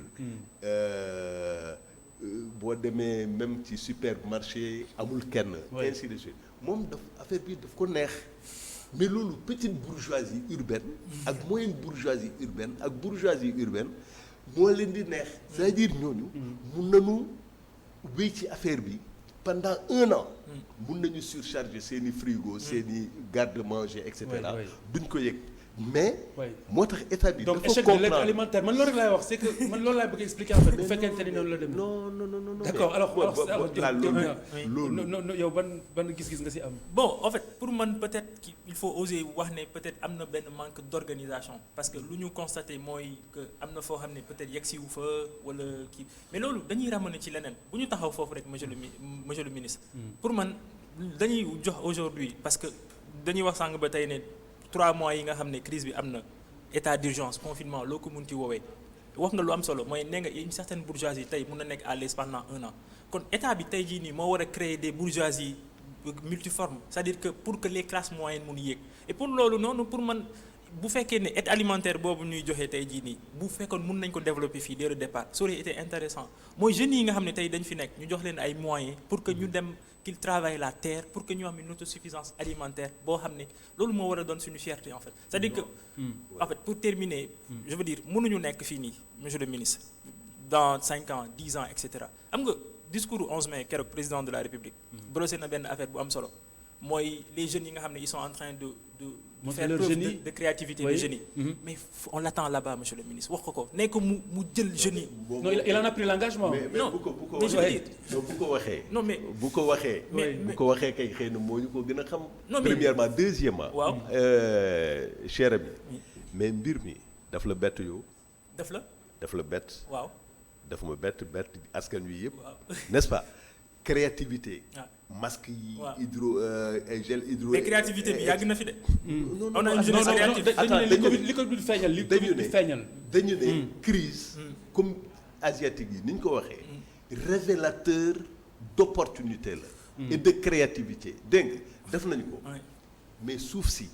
boo demee même ci supermarché amul kenn ainsi de suite moom daf affaire bi daf ko neex mais loolu petite bourgeoisie urbaine ak moyenne bourgeoisie urbaine moo leen di neex c'est-à-dire ñooñu mun nañu wéy ci affaire bi pendant 1 an mun nañu surcharger seeni frigo seeni garde-manger et cetera duñ ko yëg mais moo tax état bi donc dafa échec de l'aide alimentaire man loolu rek laay wax c'est que man loolu laay bëgg expliquer en fait bu fekkente ni noonu la dem non d'accord alors loolu non yow ban gis-gis nga ci am bon en fait pour man peut-être il faut oser wax ne peut-être am na benn manque d'organisation parce que lu ñu constaté mooy que am na foo xam ne peut-être yegg si wu fa wala kii mais loolu dañuy ramener ci leneen bu ñu taxaw foofu rek monsieur le ministre pour man dañuy jox aujourd'hui parce que dañuy wax sànq ba tey ne 3 mois yi nga xam ne crise bi am na état d'urgence confinement loo ko mun ci woowee wax nga lu am solo mooy nee nga une certaine bourgeoisie tey mun na nekk à l'aise pendant 1 an kon état bi tey jii nii moo war a créer des bourgeoisies multiformes c'est-à-dire que pour que les classes moyennes mun yéeg et pour loolu noonu pour man bu fekkee ne aide alimentaire boobu ñuy joxe tey jii nii bu fekkoon mun nañ ko développer fii dès le départ ça aurait été intéressant mooy jeunes yi nga xam ne tey dañ fi nekk ñu jox leen ay moyens pour que ñu dem qu'ils travaillent la terre pour que ñu am une autosuffisance alimentaire boo xam ne loolu moo war a doon suñu fierté en fait c'est-à-dire que en fait pour terminer je veux dire mënuñu nekk fii nii monsieur le ministre dans 5 ans 10 ans et cetera am nga discours 11 mai keroog président de la République brossé na benn affaire bu am solo mooy les jeunes yi nga xam ne ils sont en train de faire preuve de créativité de génie mais on l'attend là-bas monsieur le ministre wax ko ne ko mu jël jeunes yi non il en a pris l'engagement mais bu ko waxee kay xëy na moo ñu ko gën a xam premièrement deuxièmement waaw cher ami mais mbir mi daf la bett yow daf la bett waaw daf ma bett askan wi yëpp n'est-ce pas créativité masque yi ay gel hydro mais créativité bi yàgg na fi de on a une jeunesse créative li ko feeñal dañu ne crise comme asiatique yi ni ñu ko waxee révélateur d'opportunité la et de créativité dégg nga def nañu ko mais suuf si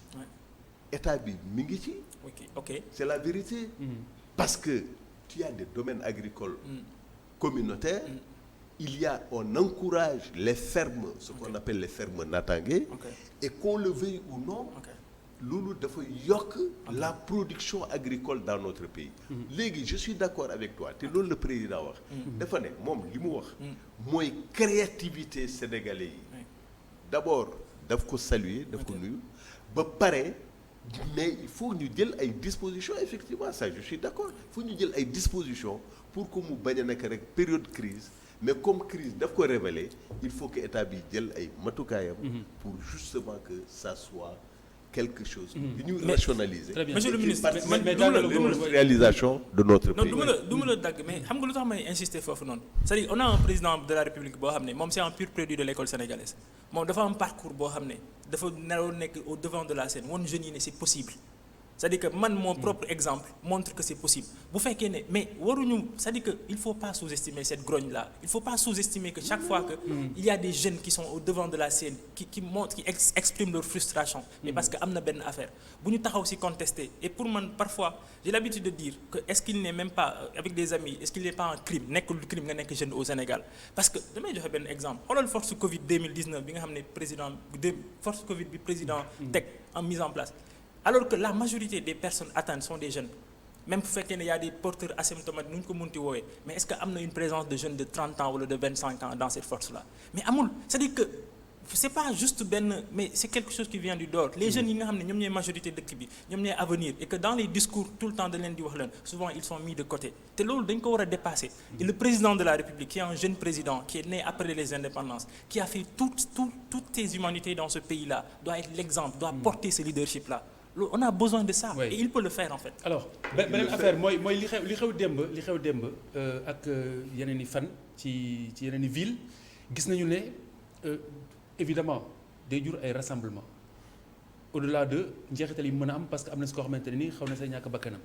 état bi mi ngi ci ok c'est la vérité parce que tu as des domaines agricoles communautaires on encourage les fermes, ce qu'on appelle les fermes natangué, et qu'on le veuille ou non, loolu dafa yokk la production agricole dans notre pays. Léegi je suis d'accord avec toi te loolu le président wax. dafa ne moom li mu wax. mooy créativité sénégalais yi. d'abord daf ko saluer daf ko nuyu ba pare. mais il faut ñu jël ay dispositions effectivement ça je suis d'accord il faut ñu jël ay dispositions pour que mu bañ a nekk rek période crise mais comme crise daf ko révéler il faut que état bi jël ay matukaayam pour justement que ça soit quelque chose li ñu rationaliser monsieur le ministre mais dans l'industrialisation de notre pays du ma la dagg mais xam nga lu tax may insister foofu noonu c'est-à-dire on a un président de la République boo xam ne moom c'est un pur produit de l'école sénégalaise moom dafa am parcours boo xam ne dafa naroon nekk au devant de la scène woon jeunes yi ne c'est possible c'est-à-dire que man mon propre exemple montre que c'est possible bu fekkee ne mais waruñu c'est-à-dire que il faut pas sous-estimer cette grogne là il faut pas sous-estimer que chaque fois que il y a des jeunes qui sont au devant de la scène qui montrent qui expriment leur frustration mais parce que am na benn affaire bu ñu taxaw ci contester et pour man parfois j'ai l'habitude de dire que est-ce qu'il n'est même pas avec des amis est-ce qu'il n'est pas un crime nekkul crime nga nekk jeune au Sénégal parce que damay joxe benn exemple xoolal force Covid 2019 bi nga xam ne président force Covid bi président teg en mise en place alors que la majorité des personnes atteintes sont des jeunes même bu fekkee ne y a des porteurs asymptomatiques nu ñu ko munti woowee mais est-ce que am na une présence de jeunes de 30 ans wala de 25 ans dans cette force là mais amul c'est-à-dire que c'est pas juste benn mais c'est quelque chose qui vient du dehors les jeunes yi nga xam ne ñoom ñooy majorité dëkk bi ñoom ñooy avenir et que dans les discours tout le temps da leen di wax leen souvent ils sont mis de côté te loolu dañ ko war a dépasser et le président de la République qui est un jeune président qui est né après les indépendances qui a fait toutes ces humanités dans ce pays là doit être l'exemple doit porter ce leadership là on a besoin de ça. Et il peut le faire en fait. alors beneen affaire mooy li xew démb ak yeneen i fan ci yeneen i ville gis nañu ne évidemment day jur ay rassemblement au-delà de njeexital yi mën a am parce que am na si koo xamante ne ni xaw na say ñàkk bakkanam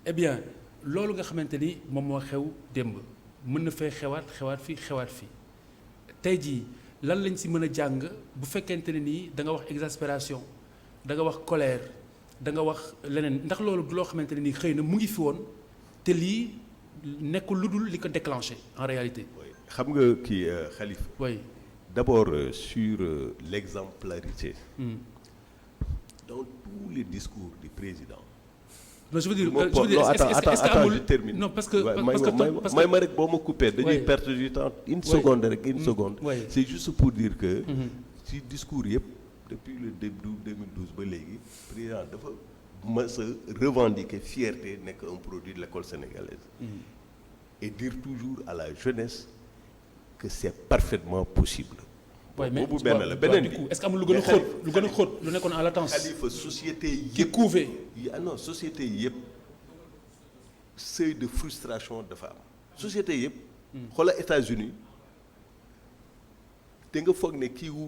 eh bien loolu nga xamante ni moom moo xew démb mën na fee xewaat fi tey jii lan lañ si mën a jàng bu fekkente ne nii da nga wax exaspération da nga wax colère da nga wax leneen ndax loolu du loo xamante ne nii xëy na mu ngi fi woon te lii nekkul lu dul li ko déclenché en réalité. xam nga kii Khalifa. oui d'abord sur l'exemplarité. Dans tous les discours du président. non je veux dire est-ce que amul je termine. non parce que may ma rek boo ma coupé dañuy perdre du temps une seconde rek une seconde. c'est juste pour dire que. ci discours yëpp depuis le début 2012 ba léegi président dafa mës a revendiquer fierté nekk un produit de l'école sénégalaise. Et dire toujours à la jeunesse que c'est parfaitement possible. waaye mais boobu benn la beneen bi est-ce que amul lu gën a xóot lu nekkoon en latence. Khalifa société yëpp ki couvé. non société yëpp seuil de frustration dafa am. société yëpp. xoolal États-Unis te nga foog ne kii wu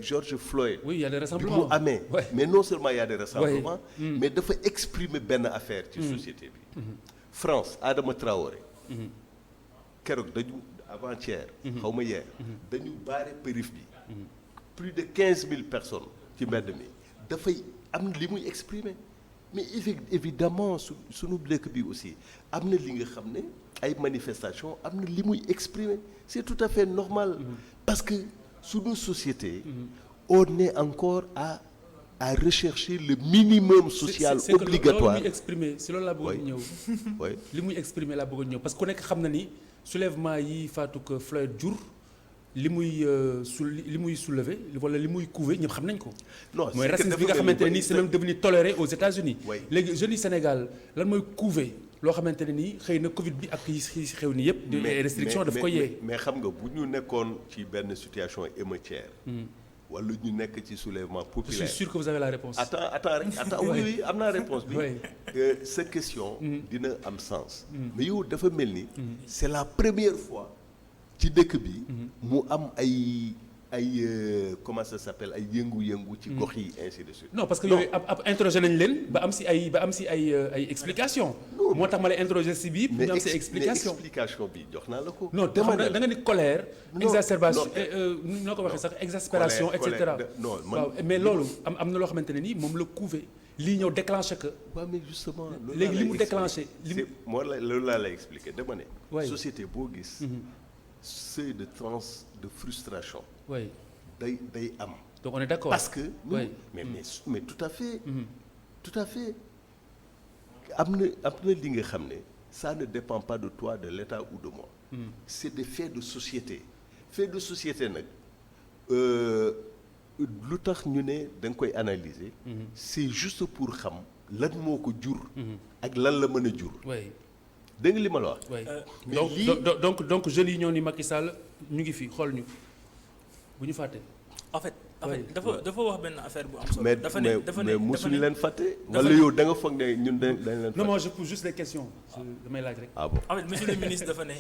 George Floyd. oui il y a des rassemblements bi mu amee. mais non seulement il y a des rassemblements. mais dafa exprimer benn affaire ci société bi. France Adama Traoré. keroog dañu. avant-hier xaw ma hier dañu baare périph bi plus de 15 000 personnes ci mbedd mi dafay am li muy exprimer mais évidemment suñu dëkk bi aussi am na li nga xam ne ay manifestations am na li muy exprimer c'est tout à fait normal parce que suñu société on est encore à rechercher le minimum social obligatoire. loolu muy exprimer si loolu laa bëggoon ñëw li muy exprimer laa bëggoon ñëw parce que ku nekk xam na ni soulèvement yi faatu que Floyd jur li muy soulever wala li muy couver ñëpp xam nañ ko. non mooy racisme bi nga xamante ne nii c'est même devenu toléré aux États-Unis léegi jeunes yi Sénégal lan mooy couver loo xamante ne nii xëy na Covid bi ak yi xew ni yëpp. des restrictions daf ko yee. mais xam nga bu ñu nekkoon ci benn situation émeutière. wala ñu nekk ci soulèvement populaire. je suis sûr que vous avez la réponse. attends oui am naa réponse bi. sa question. dina am sens. mais yow dafa mel ni. c'est la première fois ci dëkk bi. mu am ay comment ça s'appelle ay yëngu-yëngu. ci gox yi ainsi de suite. non parce que yooyu ab interroger nañ leen ba am si ay explications. moo tax ma lay interroger si bii. pour ñu am si explication mais explication bi jox naa la ko. non da nga ni colère. exacerbation noo ko waxee sax exaspération et cetera. non waaw mais loolu am na loo xamante ne nii moom la couvé lii ñëw déclenché que. waaw mais justement. léegi li mu déclenché. loolu laa lay expliquer dama ne. société boo gis. seuil de frustration. oui day am. donc on est d'accord parce que. mais tout à fait. tout à fait am na li nga xam ne ça ne dépend pas de toi de l'État ou de moi. c'est des faits de société. faits de société nag lu tax ñu ne da nga koy analyser. c'est juste pour xam lan moo ko jur. ak lan la mën a jur. dégg nga li ma la wax. donc jeunes yi ñoo ni Macky Sall ñu ngi fi xool ñu bu ñu fàtte. en fait dafa wax benn affaire bu am solo. dafa ne mais mosuñu leen fàtte. wala yow da nga foog ne ñun dañ leen fàtte. non moi je pose juste des questions. damay laaj rek. ah bon en fait monsieur le ministre dafa ne.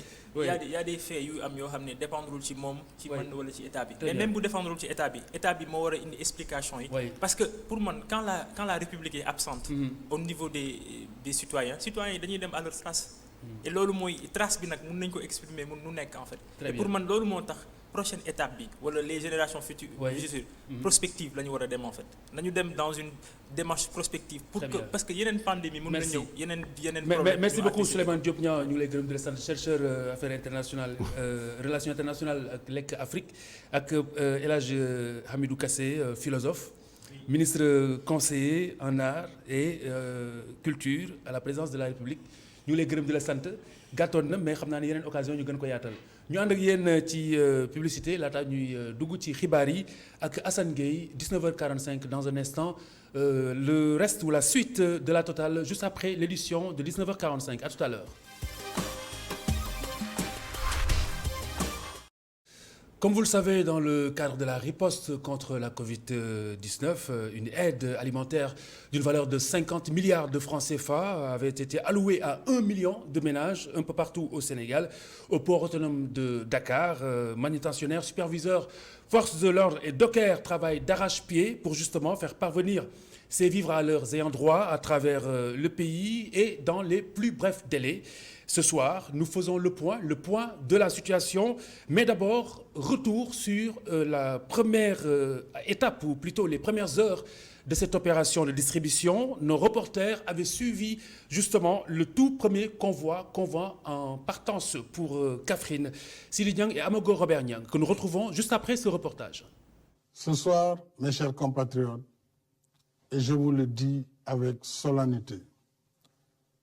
y a des faits yu am yoo xam ne dépendrul ci moom. ci man wala ci état bi. mais même bu dépendrul ci état bi moo war a indi explication yi. parce que pour man quand la République est absente. au niveau des citoyens yi dañuy dem à leur trace. et loolu mooy trace bi nag mun nañ ko exprimer mun nu nekk en fait. et pour man loolu moo tax prochaine étape bi wala les générations futures. prospective la ñu war a dem en fait nañu dem dans une démarche prospective. pour que parce que yeneen pandémie mun na ñëw yeneen problème. merci beaucoup Souleymane Diop Niang ñu ngi lay gërëm di la sant chercheur affaires internationales relations internationales ak lekk Afrique ak El Hadj Hamidou Kassé philosophe. ministre conseiller en art et culture à la présidence de la République. ñu ngi lay gërëm di la sant gàttoon na mais xam naa ne yeneen occasion ñu gën ko yaatal ñu ànd ak yéen ci publicité laata ñuy dugg ci xibaar yi ak Assane Gueye 19h45 dans un instant le reste ou la suite de la totale juste après l'édition de 19h45 à tout à l'heure. Comme vous le savez, dans le cadre de la riposte contre la Covid-19, une aide alimentaire d'une valeur de 50 milliards de francs CFA avait été allouée à 1 million de ménages un peu partout au Sénégal. Au port autonome de Dakar, manutentionnaires, superviseurs, forces de l'ordre et dockers travaillent d'arrache-pied pour justement faire parvenir ces vivres à leurs ayants droit à travers le pays et dans les plus brefs délais. Ce soir, nous faisons le point de la situation, mais d'abord, retour sur la première étape, ou plutôt les premières heures de cette opération de distribution. Nos reporters avaient suivi justement le tout premier convoi en partance pour Kaffrine. Sili Niang et Amogo Robert Niang, que nous retrouvons juste après ce reportage. Ce soir, mes chers compatriotes, et je vous le dis avec solennité,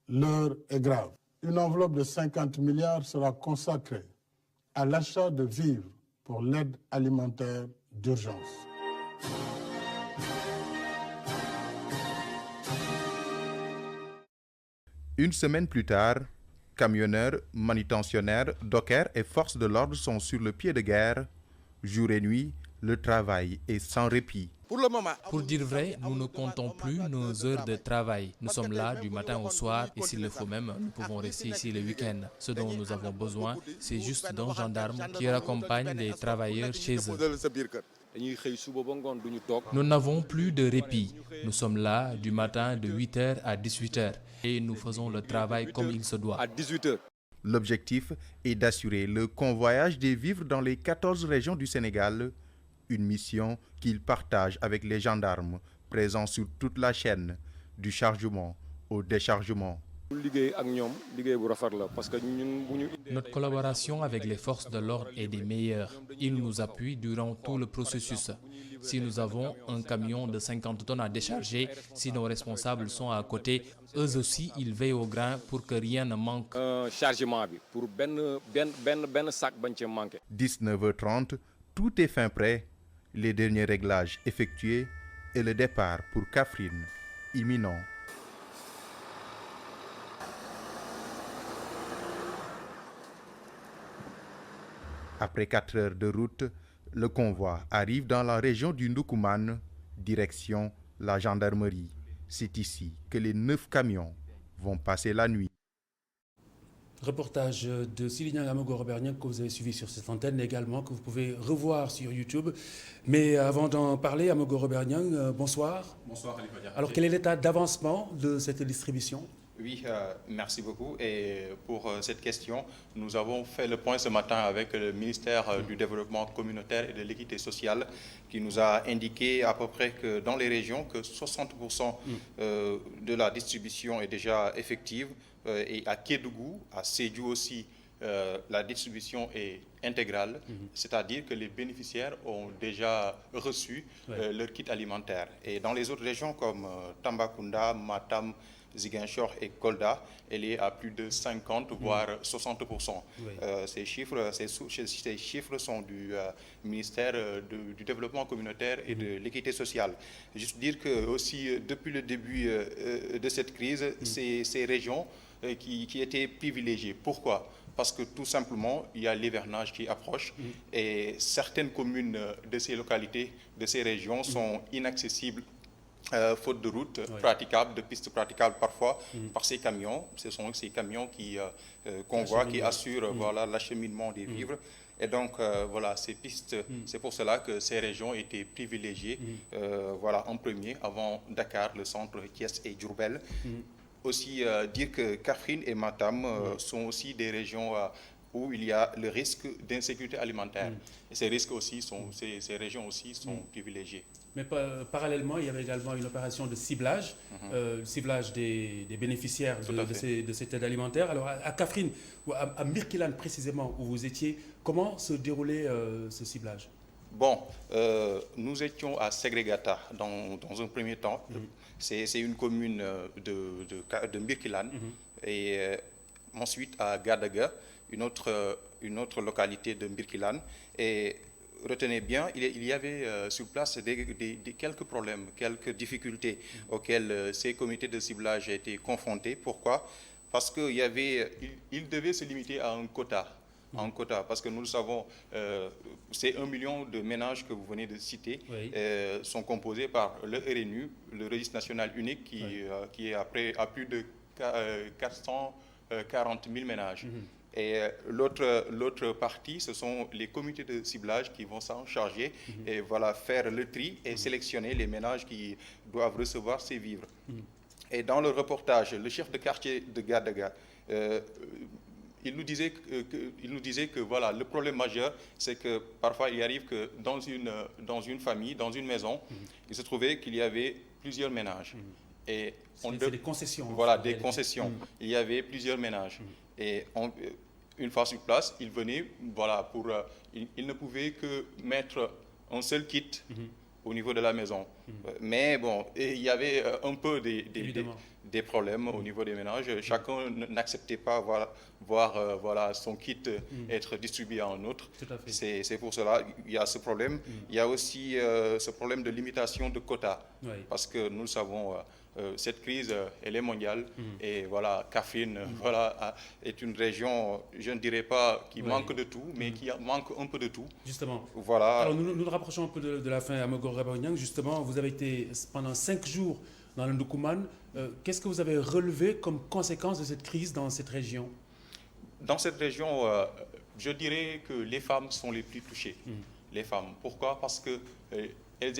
l'heure est grave. Une enveloppe de 50 milliards sera consacrée à l'achat de vivres pour l'aide alimentaire d'urgence. Une semaine plus tard, camionneurs, manutentionnaires, dockers et forces de l'ordre sont sur le pied de guerre. Jour et nuit, le travail est sans répit. Pour dire vrai, nous ne comptons plus nos heures de travail. Nous sommes là du matin au soir et s'il le faut même, nous pouvons rester ici le week-end. Ce dont nous avons besoin, c'est juste d'un gendarme qui raccompagne les travailleurs chez eux. Nous n'avons plus de répit. Nous sommes là du matin de 8h à 18h et nous faisons le travail comme il se doit. L'objectif est d'assurer le convoyage des vivres dans les 14 régions du Sénégal, une mission qu'ils partagent avec les gendarmes présents sur toute la chaîne, du chargement au déchargement. Notre collaboration avec les forces de l'ordre est des meilleures. Ils nous appuient durant tout le processus. Si nous avons un camion de 50 tonnes à décharger, si nos responsables sont à côté, eux aussi, ils veillent au grain pour que rien ne manque. 19h30, tout est fin prêt. Les derniers réglages effectués et le départ pour Kaffrine imminent. Après 4 heures de route, le convoi arrive dans la région du Ndoukoumane, direction la gendarmerie. C'est ici que les 9 camions vont passer la nuit. Reportage de Sili Niang, Amogo Robert Niang, que vous avez suivi sur cette antenne, également que vous pouvez revoir sur YouTube. Mais avant d'en parler, Amogo Robert Niang, bonsoir. Bonsoir, Khalifa Dia. Alors, quel est l'état d'avancement de cette distribution ? Oui, merci beaucoup. Et pour cette question, nous avons fait le point ce matin avec le ministère du Développement communautaire et de l'équité sociale qui nous a indiqué à peu près que dans les régions, que 60% de la distribution est déjà effective. Et à Kédougou, à Sédhiou aussi, la distribution est intégrale, c'est-à-dire que les bénéficiaires ont déjà reçu leur kit alimentaire. Et dans les autres régions comme Tambacounda, Matam, Ziguinchor et Kolda, elle est à plus de 50 voire 60%. Ces chiffres sont du ministère du Développement communautaire et de l'équité sociale. Juste dire que aussi depuis le début de cette crise, ces régions qui étaient privilégiées. Pourquoi ? Parce que tout simplement, il y a l'hivernage qui approche et certaines communes de ces localités, de ces régions sont inaccessibles faute de routes praticables, de pistes praticables parfois par ces camions. Ce sont ces camions qui convoient, qui assurent l'acheminement des vivres. Et donc, voilà, ces pistes, c'est pour cela que ces régions étaient privilégiées en premier, avant Dakar, le centre, Thiès et Diourbel. Aussi dire que Kaffrine et Matam sont aussi des régions où il y a le risque d'insécurité alimentaire. Et ces risques aussi ces régions aussi sont privilégiées. Mais parallèlement, il y avait également une opération de ciblage, ciblage des bénéficiaires de cette aide alimentaire. Alors à Kaffrine, ou à Mbirkilane précisément, où vous étiez, comment se déroulait ce ciblage ? Bon, nous étions à Ségrégata dans un premier temps. C'est une commune de Mbirkilane. Et ensuite à Gadaga, une autre localité de Mbirkilane. Et retenez bien, il y avait sur place quelques problèmes, quelques difficultés auxquelles ces comités de ciblage étaient confrontés. Pourquoi ? Parce qu'ils devaient se limiter à un quota en quota, parce que nous le savons, ces 1 million de ménages que vous venez de citer sont composés par le RNU, le registre national unique, qui est à plus de 440 000 ménages. Et l'autre partie, ce sont les comités de ciblage qui vont s'en charger et voilà, faire le tri et sélectionner les ménages qui doivent recevoir ces vivres. Et dans le reportage, le chef de quartier de Gadaga, il nous disait que voilà, le problème majeur, c'est que parfois il arrive que dans une famille, dans une maison, il se trouvait qu'il y avait plusieurs ménages. Et c'est des concessions. Voilà, des concessions. Il y avait plusieurs ménages. Et une fois sur place, il venait, voilà, il ne pouvait que mettre un seul kit au niveau de la maison. Mais bon, il y avait un peu des problèmes au niveau des ménages. Chacun n'acceptait pas voir voilà, son kit être distribué à un autre. C'est pour cela qu'il y a ce problème. Il y a aussi ce problème de limitation de quotas. Parce que nous le savons, cette crise, elle est mondiale. Et voilà, Kaffrine voilà, est une région, je ne dirais pas qui manque de tout, mais qui manque un peu de tout. Justement. Voilà. Alors nous nous rapprochons un peu de la fin, Amadou Roberniang. Justement, vous avez été pendant 5 jours dans le Ndoukoumane. Qu'est-ce que vous avez relevé comme conséquence de cette crise dans cette région? Dans cette région, je dirais que les femmes sont les plus touchées. Les femmes. Pourquoi? Parce que elles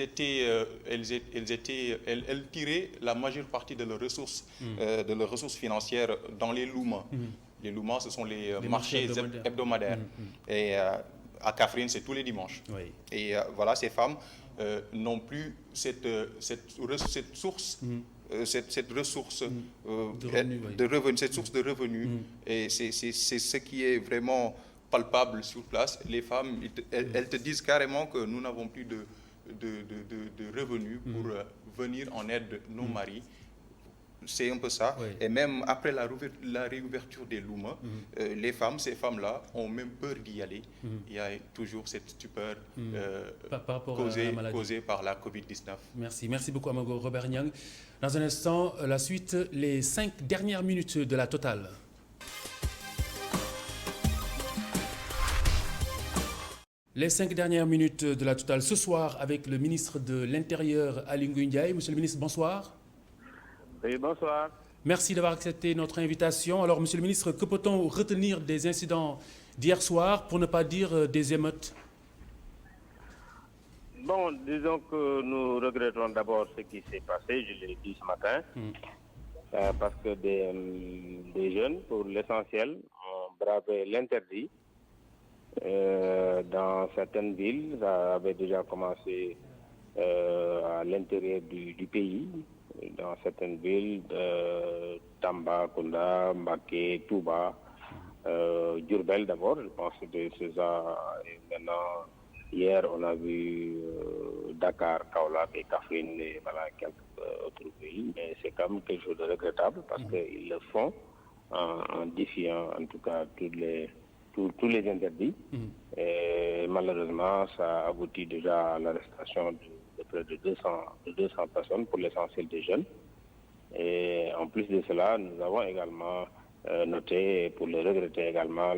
tiraient la majeure partie de leurs ressources financières dans les loumans. Les loumans, ce sont les marchés hebdomadaires. Et à Kaffrine, c'est tous les dimanches. Et voilà, ces femmes n'ont plus cette source. Cette ressource de revenus, cette source de revenus, et c'est ce qui est vraiment palpable sur place. Les femmes, elles te disent carrément que nous n'avons plus de revenus pour venir en aide de nos maris. C'est un peu ça. Et même après la réouverture des Louma, les femmes, ces femmes-là, ont même peur d'y aller. Il y a toujours cette stupeur causée par la Covid-19. Merci beaucoup Amadou Roberniang. Dans un instant, la suite, les 5 dernières minutes de la Totale. Les 5 dernières minutes de la Totale ce soir avec le ministre de l'Intérieur, Aly Ngouille Ndiaye. Monsieur le ministre, bonsoir. Oui, bonsoir. Merci d'avoir accepté notre invitation. Alors, monsieur le ministre, que peut-on retenir des incidents d'hier soir, pour ne pas dire des émeutes? Bon, disons que nous regrettons d'abord ce qui s'est passé, je l'ai dit ce matin, parce que des jeunes, pour l'essentiel, ont bravé l'interdit. Dans certaines villes, ça avait déjà commencé à l'intérieur du pays. Dans certaines villes, Tamba, Kunda, Mbaké, Touba, Diourbel d'abord, je pense que c'est ça. Et maintenant, hier, on a vu Dakar, Kaolack et Kaffrine et voilà, quelques autres villes. Mais c'est quand même quelque chose de regrettable parce qu'ils le font en défiant en tout cas tous les interdits. Et malheureusement, ça aboutit déjà à l'arrestation de près de 200 personnes, pour l'essentiel des jeunes. Et en plus de cela, nous avons également noté, pour le regretter également,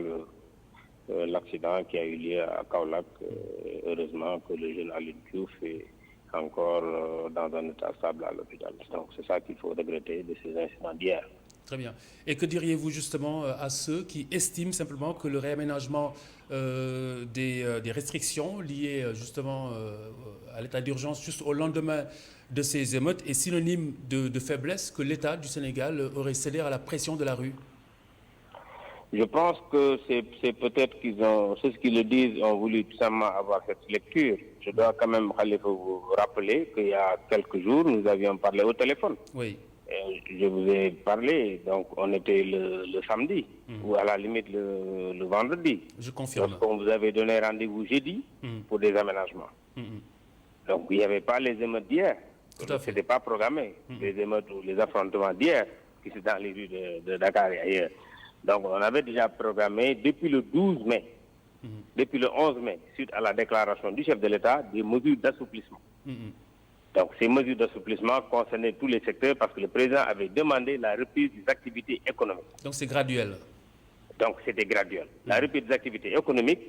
l'accident qui a eu lieu à Kaolack. Heureusement que le jeune Alioune Diouf est encore dans un état stable à l'hôpital. Donc c'est ça qu'il faut regretter de ces incidents d'hier. Très bien. Et que diriez-vous justement à ceux qui estiment simplement que le réaménagement des restrictions liées justement à l'état d'urgence juste au lendemain de ces émeutes est synonyme de faiblesse, que l'État du Sénégal aurait cédé à la pression de la rue? Je pense que c'est peut-être ceux qui le disent ont voulu tout simplement avoir cette lecture. Je dois quand même, Khalifa, vous rappeler qu'il y a quelques jours, nous avions parlé au téléphone. Oui. Je vous ai parlé, donc on était le samedi, ou à la limite le vendredi. Je confirme. Lorsqu'on vous avait donné rendez-vous jeudi pour des aménagements. Donc il n'y avait pas les émeutes d'hier. Ce n'était pas programmé. Les émeutes ou les affrontements d'hier, qui étaient dans les rues de Dakar et ailleurs. Donc on avait déjà programmé depuis le 12 mai, depuis le 11 mai, suite à la déclaration du chef de l'État, des mesures d'assouplissement. Donc ces mesures d'assouplissement concernaient tous les secteurs parce que le président avait demandé la reprise des activités économiques. Donc c'est graduel. Donc c'était graduel. La reprise des activités économiques,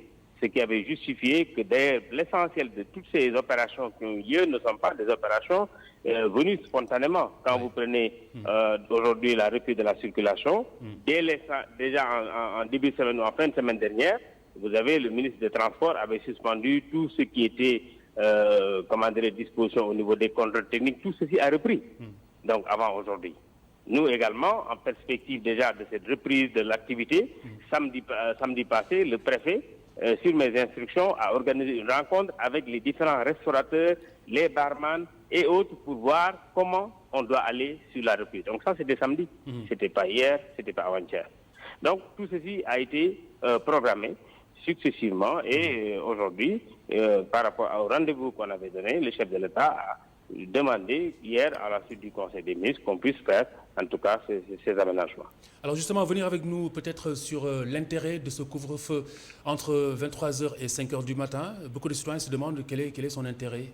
ce qui avait justifié que d'ailleurs l'essentiel de toutes ces opérations qui ont lieu ne sont pas des opérations venues spontanément. Quand vous prenez aujourd'hui la reprise de la circulation, déjà en début de semaine ou en fin de semaine dernière, vous avez le ministre des Transports avait suspendu tout ce qui était disposition au niveau des contrôles techniques, tout ceci a repris. Donc avant aujourd'hui. Nous également, en perspective déjà de cette reprise de l'activité, samedi passé, le préfet, sur mes instructions, a organisé une rencontre avec les différents restaurateurs, les barman et autres pour voir comment on doit aller sur la reprise. Donc ça, c'était samedi. C'était pas hier, c'était pas avant-hier. Donc tout ceci a été programmé successivement et aujourd'hui, par rapport au rendez-vous qu'on avait donné, le chef de l'État a demandé hier à la suite du Conseil des ministres qu'on puisse faire en tout cas ces aménagements. Alors justement, venir avec nous peut-être sur l'intérêt de ce couvre-feu entre 23h et 5h du matin. Beaucoup de citoyens se demandent quel est son intérêt.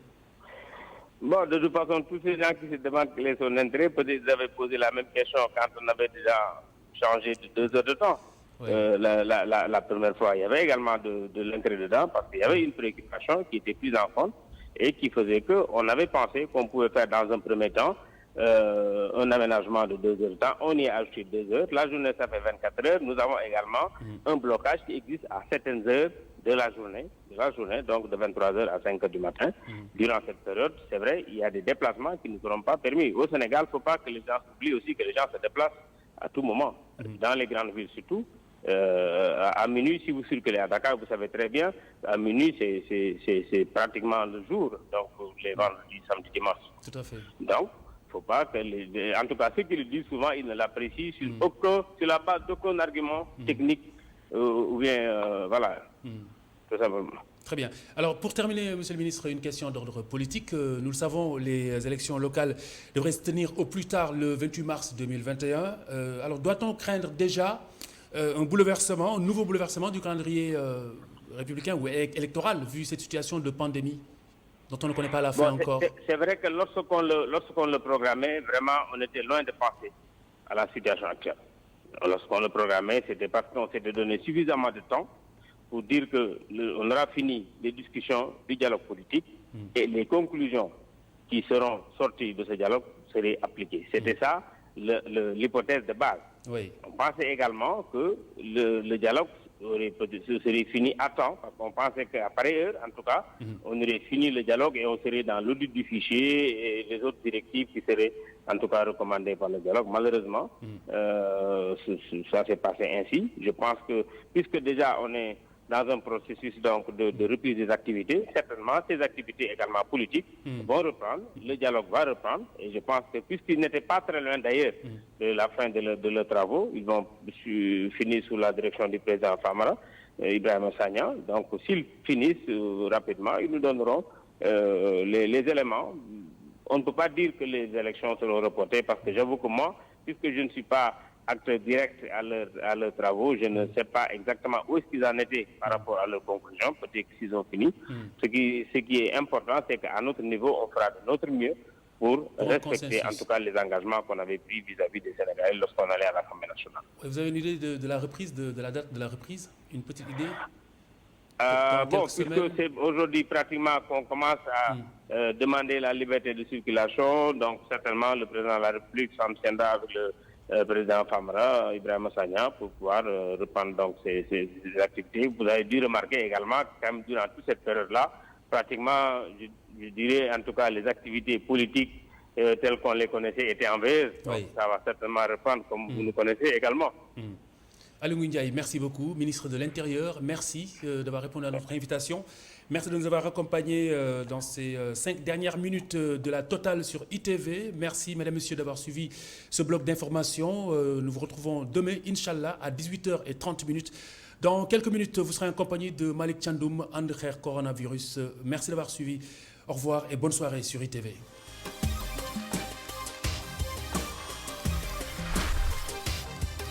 Bon, de toute façon, tous ces gens qui se demandent quel est son intérêt, peut-être ils avaient posé la même question quand on avait déjà changé de 2 heures de temps. Oui. La première fois, il y avait également de l'intérêt dedans parce qu'il y avait une préoccupation qui était prise en compte et qui faisait qu'on avait pensé qu'on pouvait faire dans un premier temps un aménagement de 2 heures de temps. On y a ajouté 2 heures. La journée, ça fait 24 heures. Nous avons également un blocage qui existe à certaines heures de la journée, donc de 23h à 5h du matin. Durant cette période, c'est vrai, il y a des déplacements qui ne seront pas permis. Au Sénégal, il ne faut pas que les gens oublient aussi que les gens se déplacent à tout moment. Dans les grandes villes surtout. À minuit, si vous circulez à Dakar, vous savez très bien, à minuit, c'est pratiquement le jour, donc les vendredis, samedi, dimanche. Tout à fait. Donc, il ne faut pas que en tout cas, ceux qui le disent souvent, ils ne l'apprécient sur la base d'aucun argument technique ou bien, voilà, tout simplement. Très bien. Alors, pour terminer, Monsieur le Ministre, une question d'ordre politique. Nous le savons, les élections locales devraient se tenir au plus tard le 28 mars 2021. Alors, doit-on craindre déjà un nouveau bouleversement du calendrier républicain ou électoral, vu cette situation de pandémie dont on ne connaît pas la fin encore? C'est vrai que lorsqu'on le programmait, vraiment, on était loin de penser à la situation actuelle. Lorsqu'on le programmait, c'était parce qu'on s'était donné suffisamment de temps pour dire qu'on aura fini les discussions du dialogue politique et les conclusions qui seront sorties de ce dialogue seraient appliquées. C'était ça l'hypothèse de base. Oui. On pensait également que le dialogue serait fini à temps, parce qu'on pensait qu'à pareille heure, en tout cas, on aurait fini le dialogue et on serait dans l'audit du fichier et les autres directives qui seraient en tout cas recommandées par le dialogue. Malheureusement, ça s'est passé ainsi. Je pense que, puisque déjà on est dans un processus donc de reprise des activités, certainement ces activités également politiques vont reprendre, le dialogue va reprendre, et je pense que puisqu'ils n'étaient pas très loin d'ailleurs de la fin de leurs travaux, ils vont finir sous la direction du président Famara, Ibrahima Sagna. Donc s'ils finissent rapidement, ils nous donneront les éléments. On ne peut pas dire que les élections seront reportées parce que j'avoue que moi, puisque je ne suis pas acteur direct à leurs travaux, je ne sais pas exactement où est-ce qu'ils en étaient par rapport à leurs conclusions, peut-être qu'ils ont fini. Ce qui est important, c'est qu'à notre niveau, on fera de notre mieux pour respecter en tout cas les engagements qu'on avait pris vis-à-vis des Sénégalais lorsqu'on allait à l'Assemblée nationale. Vous avez une idée de la reprise, de la date de la reprise? Une petite idée? Puisque c'est aujourd'hui pratiquement qu'on commence à demander la liberté de circulation, donc certainement le président de la République s'en tiendra avec le président Famara, Ibrahima Sagna, pour pouvoir reprendre donc ces activités. Vous avez dû remarquer également que même durant toute cette période-là, pratiquement, je dirais en tout cas, les activités politiques telles qu'on les connaissait étaient en veille. Donc ça va certainement reprendre comme vous nous connaissez également. Aliou Ndiaye, merci beaucoup. Ministre de l'Intérieur, merci d'avoir répondu à notre invitation. Merci de nous avoir accompagnés dans ces 5 dernières minutes de la totale sur ITV. Merci, mesdames et messieurs, d'avoir suivi ce bloc d'information. Nous vous retrouvons demain, Inch'Allah, à 18h30. Dans quelques minutes, vous serez en compagnie de Malik Tchandoum, And Khair Coronavirus. Merci d'avoir suivi. Au revoir et bonne soirée sur ITV.